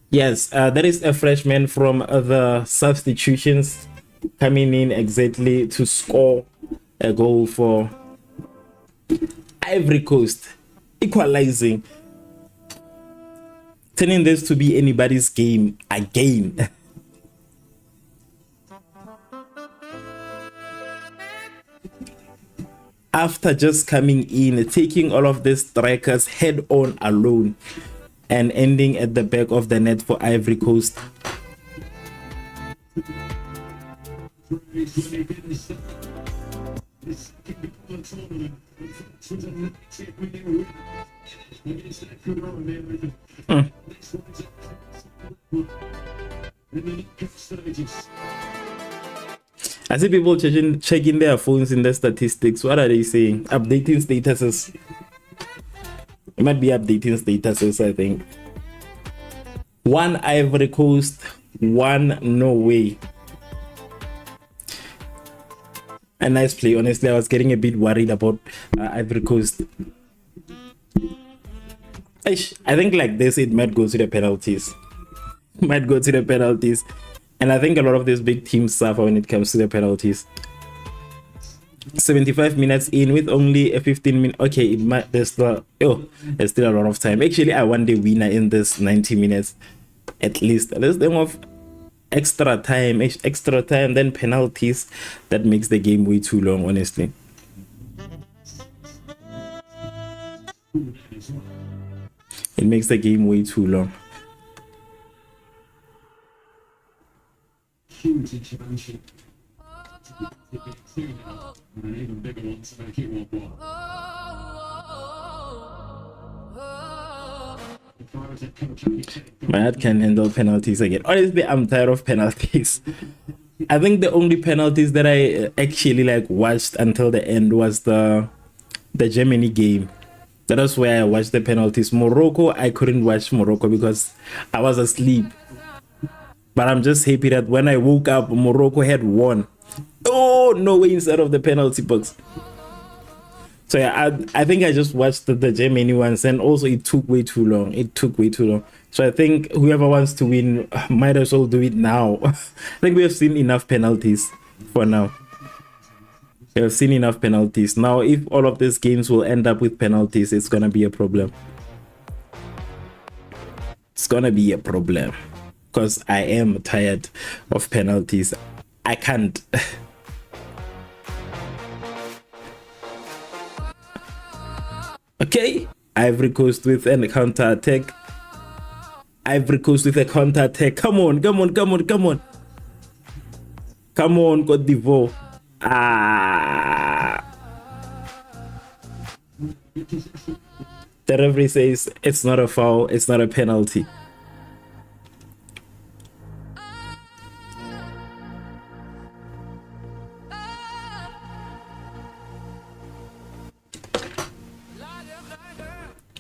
Yes, that is a freshman from the substitutions coming in exactly to score a goal for Ivory Coast, equalizing, turning this to be anybody's game again. After just coming in, taking all of the strikers head on alone and ending at the back of the net for Ivory Coast. I see people checking their phones in the statistics. What are they saying? Updating statuses. It might be updating statuses, I think. 1 Ivory Coast, 1 Norway. A nice play. Honestly, I was getting a bit worried about Ivory Coast. I think like this, it might go to the penalties. And I think a lot of these big teams suffer when it comes to the penalties. 75 minutes in with only a 15-minute. Okay, it might. There's still a lot of time. Actually, I want the winner in this 90 minutes at least. Let's think of extra time, then penalties. That makes the game way too long, honestly. It makes the game way too long. Huge expansion. An even bigger one to make it 1-1. My heart can handle penalties again. Honestly, I'm tired of penalties. I think the only penalties that I actually like watched until the end was the Germany game. That was where I watched the penalties. Morocco, I couldn't watch Morocco because I was asleep. But I'm just happy that when I woke up, Morocco had won. Oh, Norway inside of the penalty box. So yeah, I think I just watched the Germany ones, and also it took way too long. So I think whoever wants to win might as well do it now. I think we have seen enough penalties for now. We have seen enough penalties. Now, if all of these games will end up with penalties, it's gonna be a problem. It's gonna be a problem. Because I am tired of penalties. I can't. Okay, Ivory Coast with a counter attack. Come on. Come on, Cote d'Ivoire. The referee says it's not a foul, it's not a penalty.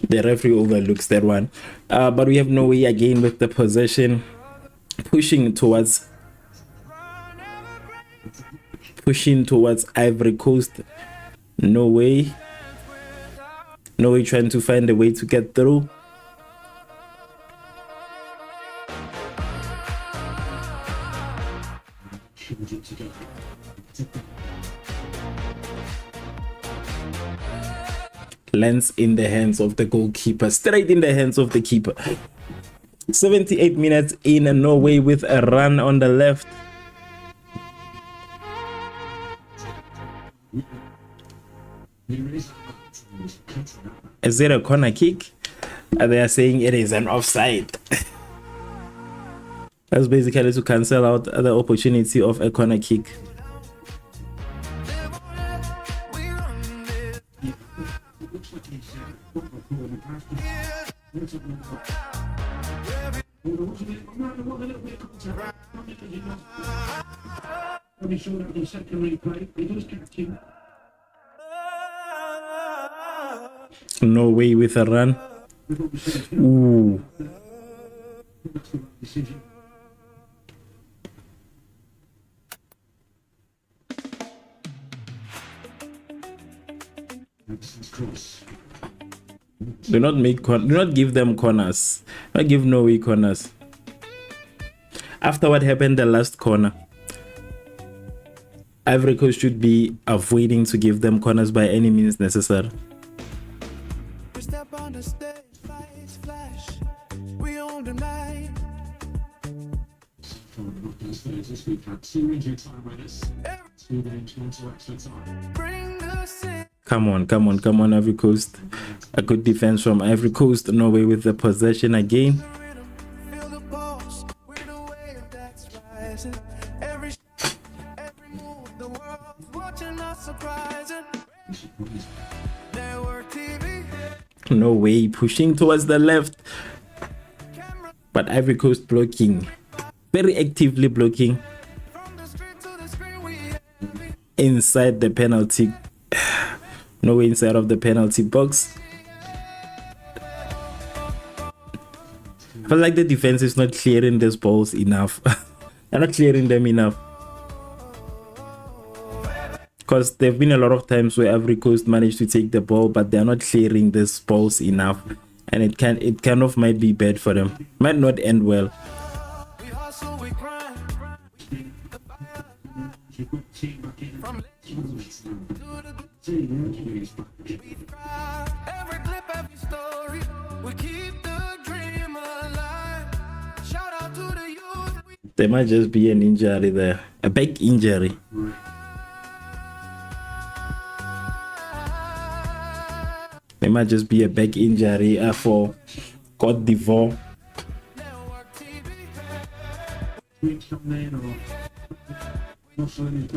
The referee overlooks that one. But we have Norway again with the possession, pushing towards Ivory Coast. Norway trying to find a way to get through. Lands in the hands of the goalkeeper, straight in the hands of the keeper. 78 minutes in, Norway with a run on the left. Is it a corner kick? They are saying it is an offside. That's basically to cancel out the opportunity of a corner kick. Pretty sure that the second replay, it was catching. Norway with a run. Ooh. That's the right decision. Excellent cross. Do not give them corners. Do not give Norway corners. After what happened the last corner, Ivory Coast should be avoiding to give them corners by any means necessary. We step on the stage, lights flash. We own the night. This week had 2 injury time winners. 2 games gone to extra time. Bring the sin. Come on, Ivory Coast. A good defense from Ivory Coast. Norway with the possession again. Rhythm, feel the pulse. We're the wave that's rising. Every move, the world's watching us surprising. Network TV, Norway pushing towards the left, camera but Ivory Coast blocking, very actively blocking from the street to the screen. We inside the penalty. Norway inside of the penalty box. I feel like the defense is not clearing these balls enough. They're not clearing them enough. Because there have been a lot of times where Ivory Coast managed to take the ball, but they're not clearing these balls enough. And it kind of might be bad for them. Might not end well. we hustle, we grind. From we cry. Every clip, every story. We keep the dream alive. Shout out to the youth. There might just be an injury there. A back injury. There might just be a back injury for Côte d'Ivoire. Network TV. Weeks come in or not so many.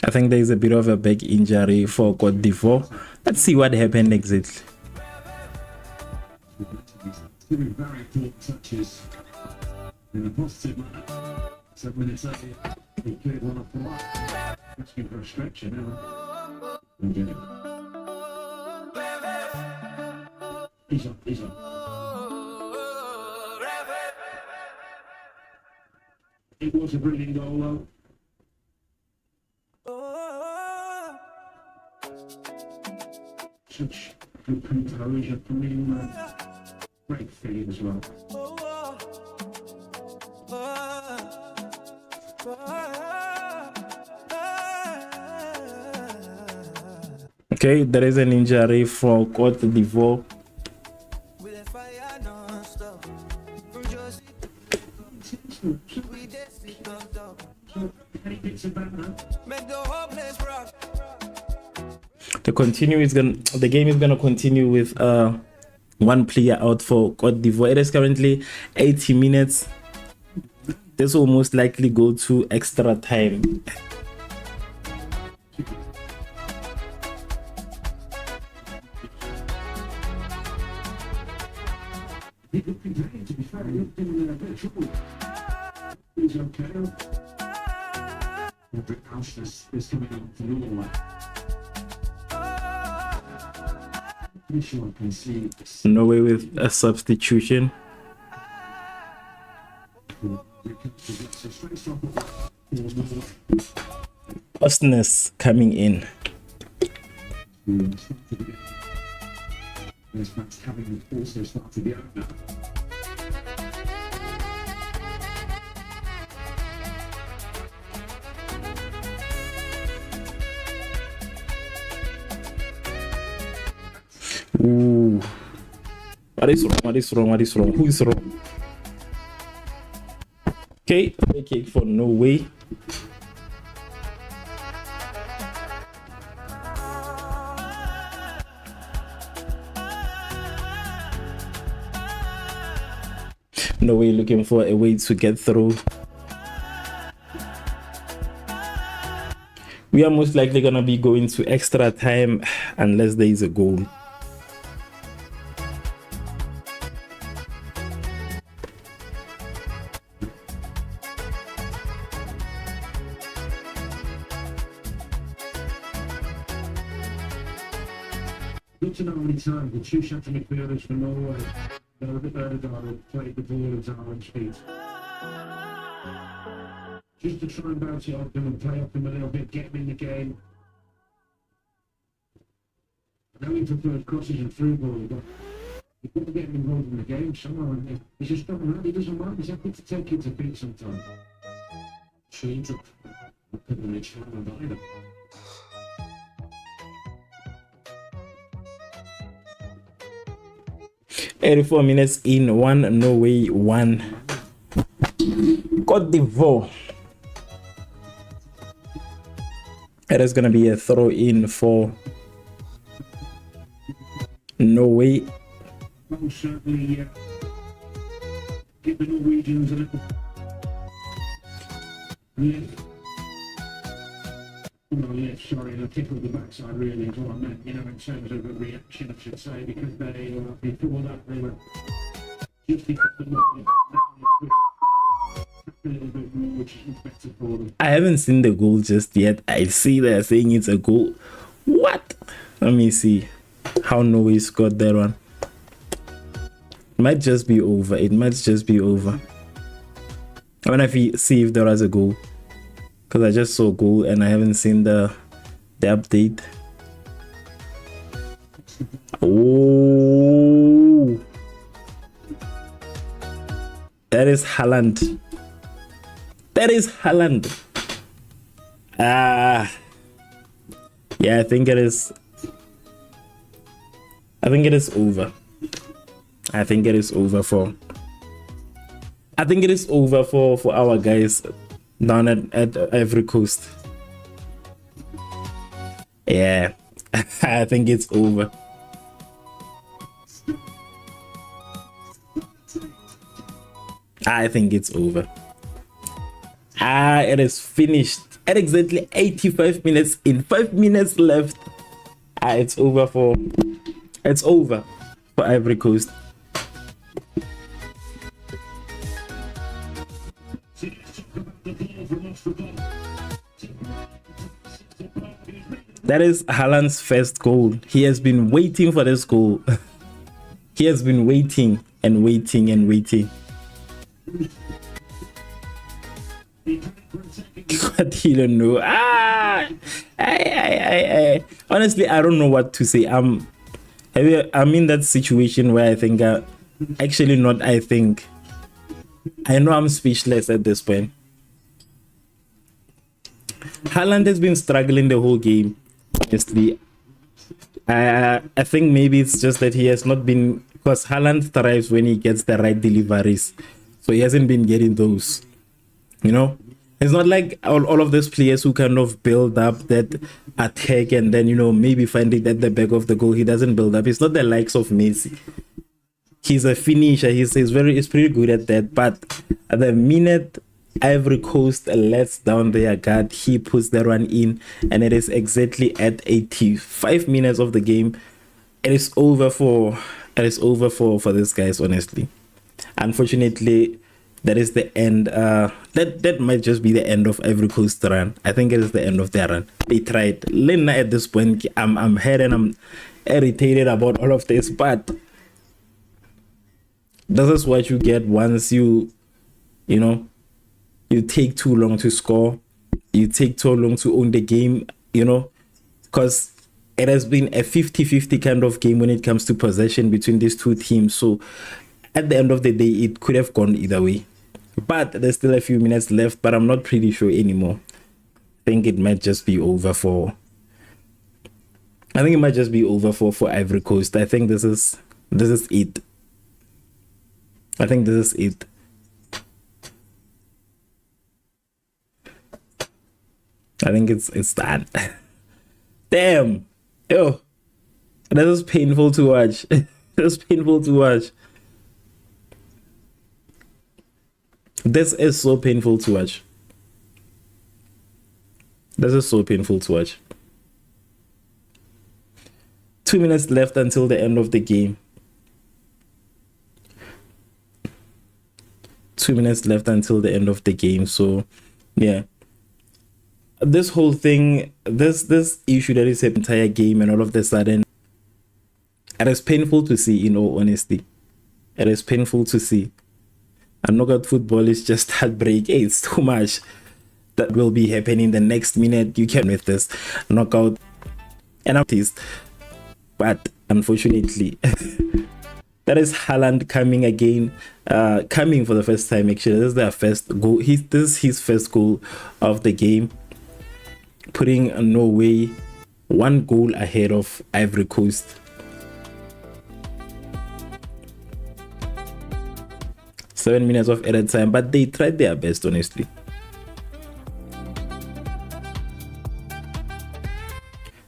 I think there is a bit of a back injury for Côte d'Ivoire. Let's see what happened exactly. 2 very important touches in a positive manner. 7 minutes earlier, he cleared one off the line. Asking for a stretcher now. And get it. He's up. It was a brilliant goal though. Such good composure from him. Great feeling as well. Okay, there is an injury for Côte d'Ivoire. With a fire non-stop. From Jersey, we did sit on top. Any bits of banner? Make the whole place rock. The game is gonna continue with one player out for Côte d'Ivoire. It is currently 80 minutes. This will most likely go to extra time. He looked contained, to be fair. He looked in a bit of trouble. He's okay. The house is coming on for Norway. Pretty sure I can see Norway with a substitution. Osnes coming in. This match having also started the opener. Ooh. What is wrong? Who is wrong? Okay, free kick for Norway. Norway looking for a way to get through. We are most likely gonna be going to extra time unless there is a goal. Good to know how many times the two centre midfielders from Norway, Ødegaard, played the ball at Ireland's feet. Just to try and bounce it off them and play off them a little bit, get them in the game. I know he prefers crosses and through ball, but you've got to get him involved in the game somehow. And he's just not around, he doesn't mind, he's happy to take it to beat sometimes. Change up. I couldn't reach Hammond either. 84 minutes in, 1 Norway, 1 Cote d'Ivoire. It is going to be a throw in for Norway. Well, certainly give the Norwegians a little lift. Not lift, sorry, and a kick on the backside really is what I meant, you know, in terms of a reaction, I should say, because they, before that, they were just because of a little bit more, which is better for them. I haven't seen the goal just yet. I see they're saying it's a goal. What? Let me see how Norway scored that one. Might just be over. It might just be over. I want to see if there was a goal, because I just saw a goal and I haven't seen the update. Oh, that is Haaland. That is Haaland. Yeah, I think it is. I think it is over. I think it is over for our guys down at Ivory Coast. Yeah, I think it's over. I think it's over. It is finished at exactly 85 minutes in, 5 minutes left. It's over for Ivory Coast. That is Haaland's first goal. He has been waiting for this goal. He has been waiting and waiting and waiting. But he don't know. Honestly, I don't know what to say. I'm in that situation where I think, actually not. I know I'm speechless at this point. Haaland has been struggling the whole game. Honestly, I think maybe it's just that he has not been, because Haaland thrives when he gets the right deliveries, so he hasn't been getting those. You know, it's not like all of those players who kind of build up that attack and then, you know, maybe find it at the back of the goal. He doesn't build up. It's not the likes of Messi. He's a finisher. He's pretty good at that. But at the minute Ivory Coast lets down their guard, he puts that one in, and it is exactly at 85 minutes of the game. It is over for these guys, honestly. Unfortunately, that is the end. That might just be the end of Ivory Coast run. I think it is the end of their run. They tried. Lena, at this point, I'm hurt and I'm irritated about all of this, but this is what you get once you take too long to score, you take too long to own the game, because it has been a 50-50 kind of game when it comes to possession between these two teams. So at the end of the day, it could have gone either way. But there's still a few minutes left, but I'm not pretty sure anymore. I think it might just be over for Ivory Coast. I think this is it. I think this is it. I think it's done. Damn. Yo. This is painful to watch. This is painful to watch. This is so painful to watch. This is so painful to watch. 2 minutes left until the end of the game. 2 minutes left until the end of the game. So, yeah. This whole thing, this issue that is the entire game, and all of a sudden It is painful to see, in all honesty. It is painful to see. And knockout football is just heartbreak. Hey, it's too much that will be happening the next minute. You can with this knockout and artist. But unfortunately, that is Haaland coming again, coming for the first time. Actually, this is their first goal. This is his first goal of the game, putting Norway 1 goal ahead of Ivory Coast. 7 minutes of added time, but they tried their best, honestly.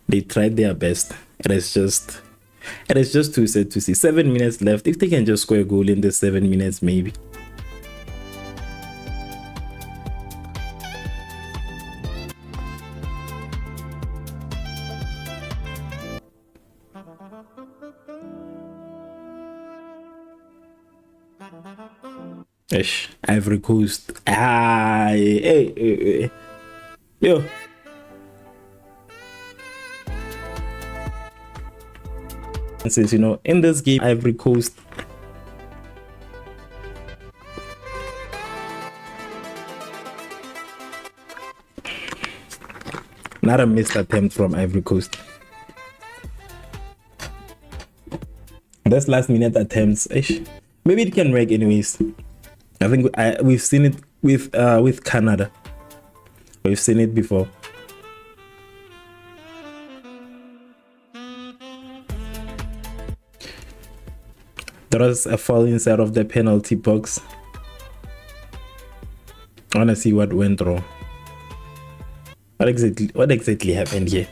They tried their best. It is just too sad to see. 7 minutes left. If they can just score a goal in the 7 minutes, maybe. Ish, Ivory Coast. Hey. Yo. Since, you know, in this game, Ivory Coast not a missed attempt from Ivory Coast. That's last minute attempts. Ish. Maybe it can work anyways. I think we've seen it with Canada. We've seen it before. There was a foul inside of the penalty box. I want to see what went wrong. What exactly happened here?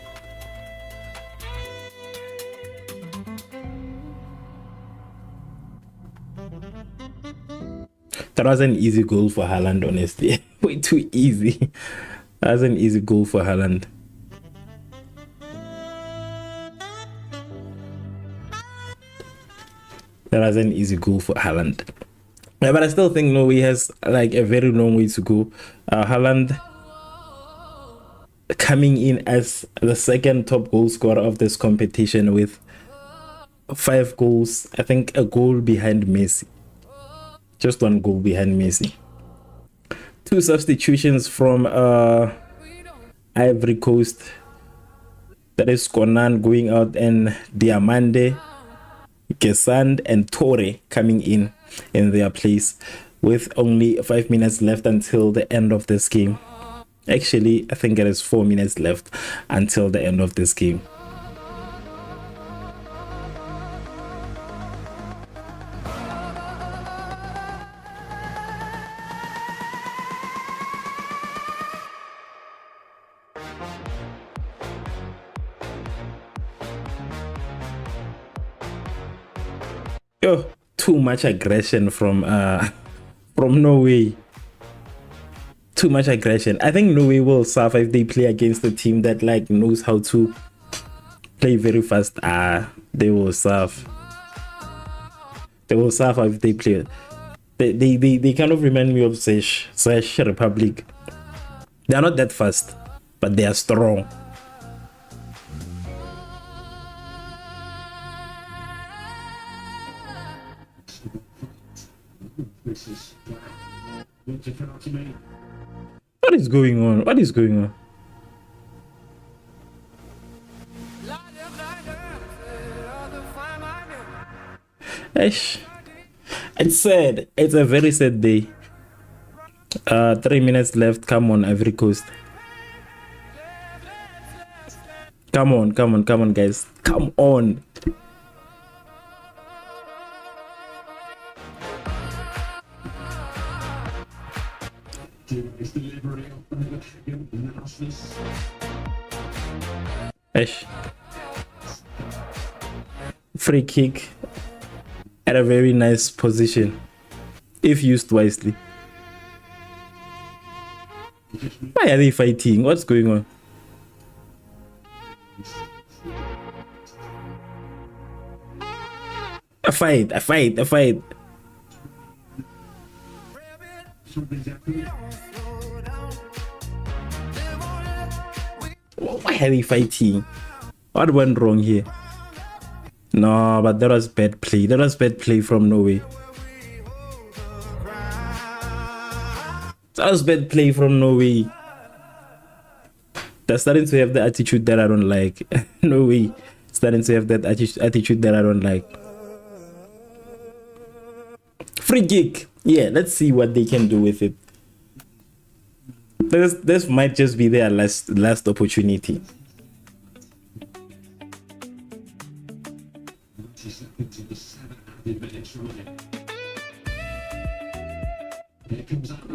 That was an easy goal for Haaland, honestly. Way too easy. That was an easy goal for Haaland. That was an easy goal for Haaland. Yeah, but I still think Norway has like a very long way to go. Haaland coming in as the second top goal scorer of this competition with 5 goals. I think a goal behind Messi. Just 1 goal behind Messi. 2 substitutions from Ivory Coast. That is Konan going out and Diamande, Gesand and Torre coming in their place with only 5 minutes left until the end of this game. Actually, I think it is 4 minutes left until the end of this game. Yo, too much aggression from Norway. Too much aggression. I think Norway will suffer if they play against a team that like knows how to play very fast. They will suffer. They will suffer if they play. They kind of remind me of Czech Republic. They are not that fast, but they are strong. This is beautiful to me. What is going on? What is going on? Ish. It's sad. It's a very sad day. 3 minutes left. Come on, Ivory Coast. Come on, guys. Come on. Ish. Free kick at a very nice position if used wisely. Why are they fighting? What's going on? A fight. Why are they fighting? What went wrong here? No, but that was bad play. That was bad play from Norway. That was bad play from Norway. They're starting to have the attitude that I don't like. Norway starting to have that attitude that I don't like. Free kick. Yeah, let's see what they can do with it. This might just be their last opportunity.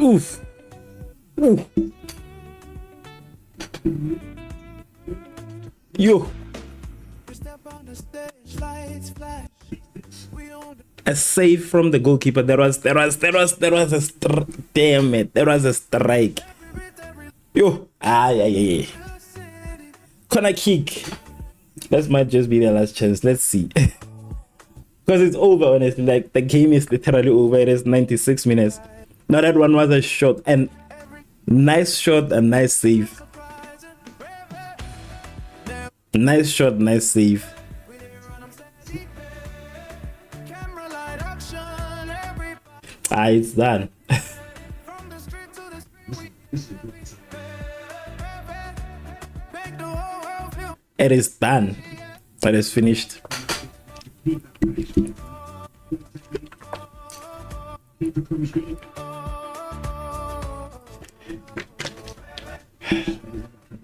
Oof. Oof. Yo. A save from the goalkeeper. There was a damn it. There was a strike. Yo. Ay. Corner kick. That might just be their last chance. Let's see. Because it's over, honestly. Like, the game is literally over. It is 96 minutes. Now that one was a shot, and nice shot and nice save. Nice shot, nice save. It's done. It is done. It is finished.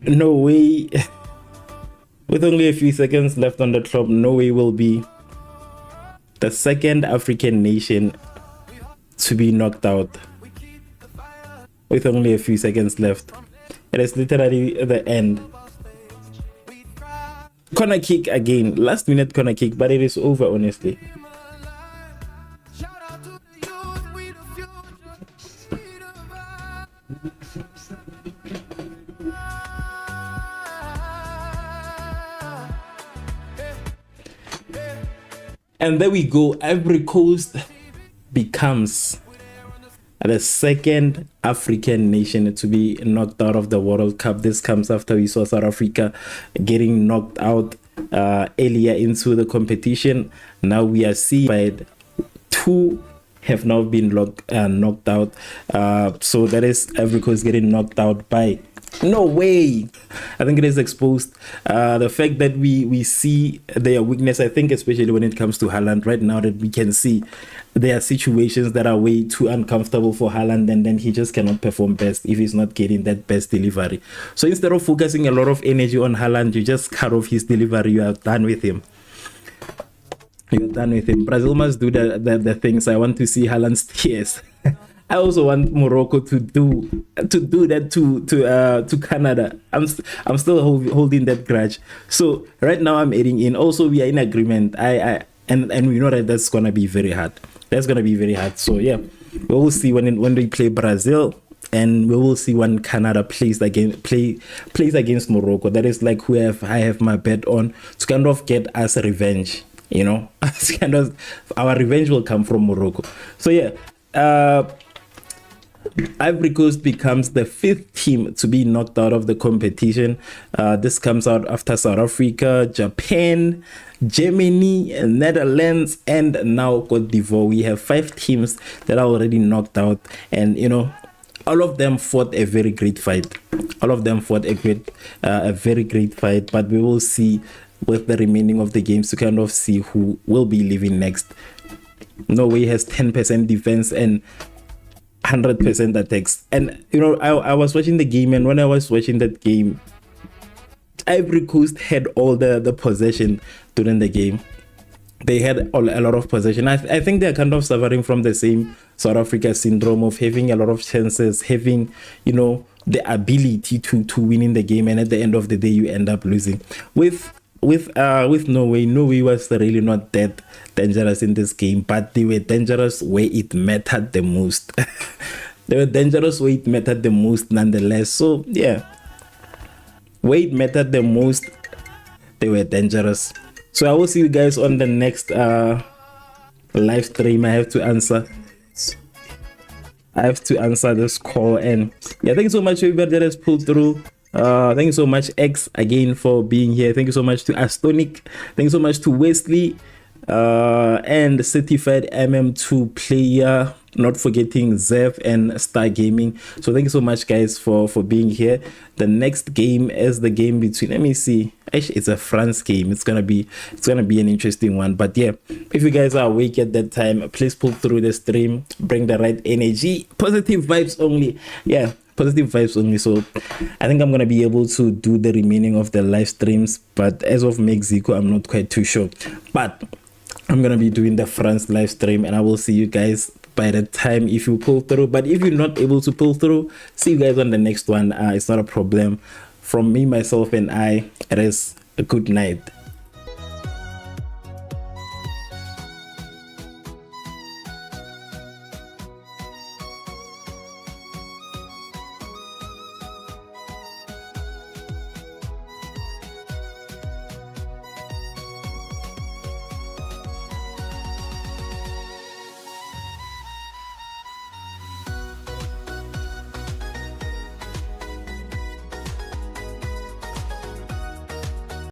Norway, with only a few seconds left on the clock, Norway will be the second African nation to be knocked out. With only a few seconds left. It is literally the end. Corner kick again. Last minute corner kick, but it is over, honestly. And there we go. Ivory Coast becomes the second African nation to be knocked out of the World Cup. This comes after we saw South Africa getting knocked out earlier into the competition. Now we are seeing two have now been knocked out. So that is Ivory Coast getting knocked out by Norway. I think it is exposed the fact that we see their weakness. I think especially when it comes to Haaland right now, that we can see there are situations that are way too uncomfortable for Haaland, and then he just cannot perform best if he's not getting that best delivery. So instead of focusing a lot of energy on Haaland, you just cut off his delivery. You are done with him. You're done with him. Brazil must do the things. I want to see Haaland's tears. I also want Morocco to do that to Canada. I'm still holding that grudge. So right now I'm adding in. Also, we are in agreement. And we know that that's gonna be very hard. That's gonna be very hard. So yeah, we will see when we play Brazil, and we will see when Canada plays against Morocco. That is like I have my bet on to kind of get us revenge. You know, our revenge will come from Morocco. So yeah. Ivory Coast becomes the 5th team to be knocked out of the competition. This comes out after South Africa, Japan, Germany, Netherlands, and now Cote d'Ivoire. We have 5 teams that are already knocked out, and you know, all of them fought a very great fight. All of them fought a very great fight, but we will see with the remaining of the games to kind of see who will be leaving next. Norway has 10% defense and 100% attacks. And you know, I was watching the game, and when I was watching that game, Ivory Coast had all the possession during the game. They had a lot of possession. I think they're kind of suffering from the same South Africa syndrome of having a lot of chances, having, you know, the ability to win in the game, and at the end of the day you end up losing. With Norway was really not that dangerous in this game, but they were dangerous where it mattered the most. They were dangerous where it mattered the most nonetheless. So yeah, where it mattered the most, they were dangerous. So I will see you guys on the next live stream. I have to answer this call, and yeah, thank you so much everybody that has pulled through. Thank you so much, X, again for being here. Thank you so much to Astonic. Thank you so much to Wesley, and certified MM2 player, not forgetting Zev and Star Gaming. So thank you so much, guys, for being here. The next game is the game between, let me see, actually it's a France game. It's gonna be an interesting one. But yeah, if you guys are awake at that time, please pull through the stream, bring the right energy, positive vibes only. Yeah, positive vibes only. So I think I'm gonna be able to do the remaining of the live streams, but as of Mexico, I'm not quite too sure. But I'm gonna be doing the France live stream, and I will see you guys by the time if you pull through. But if you're not able to pull through, see you guys on the next one. It's not a problem. From me, myself, and I, it is a good night.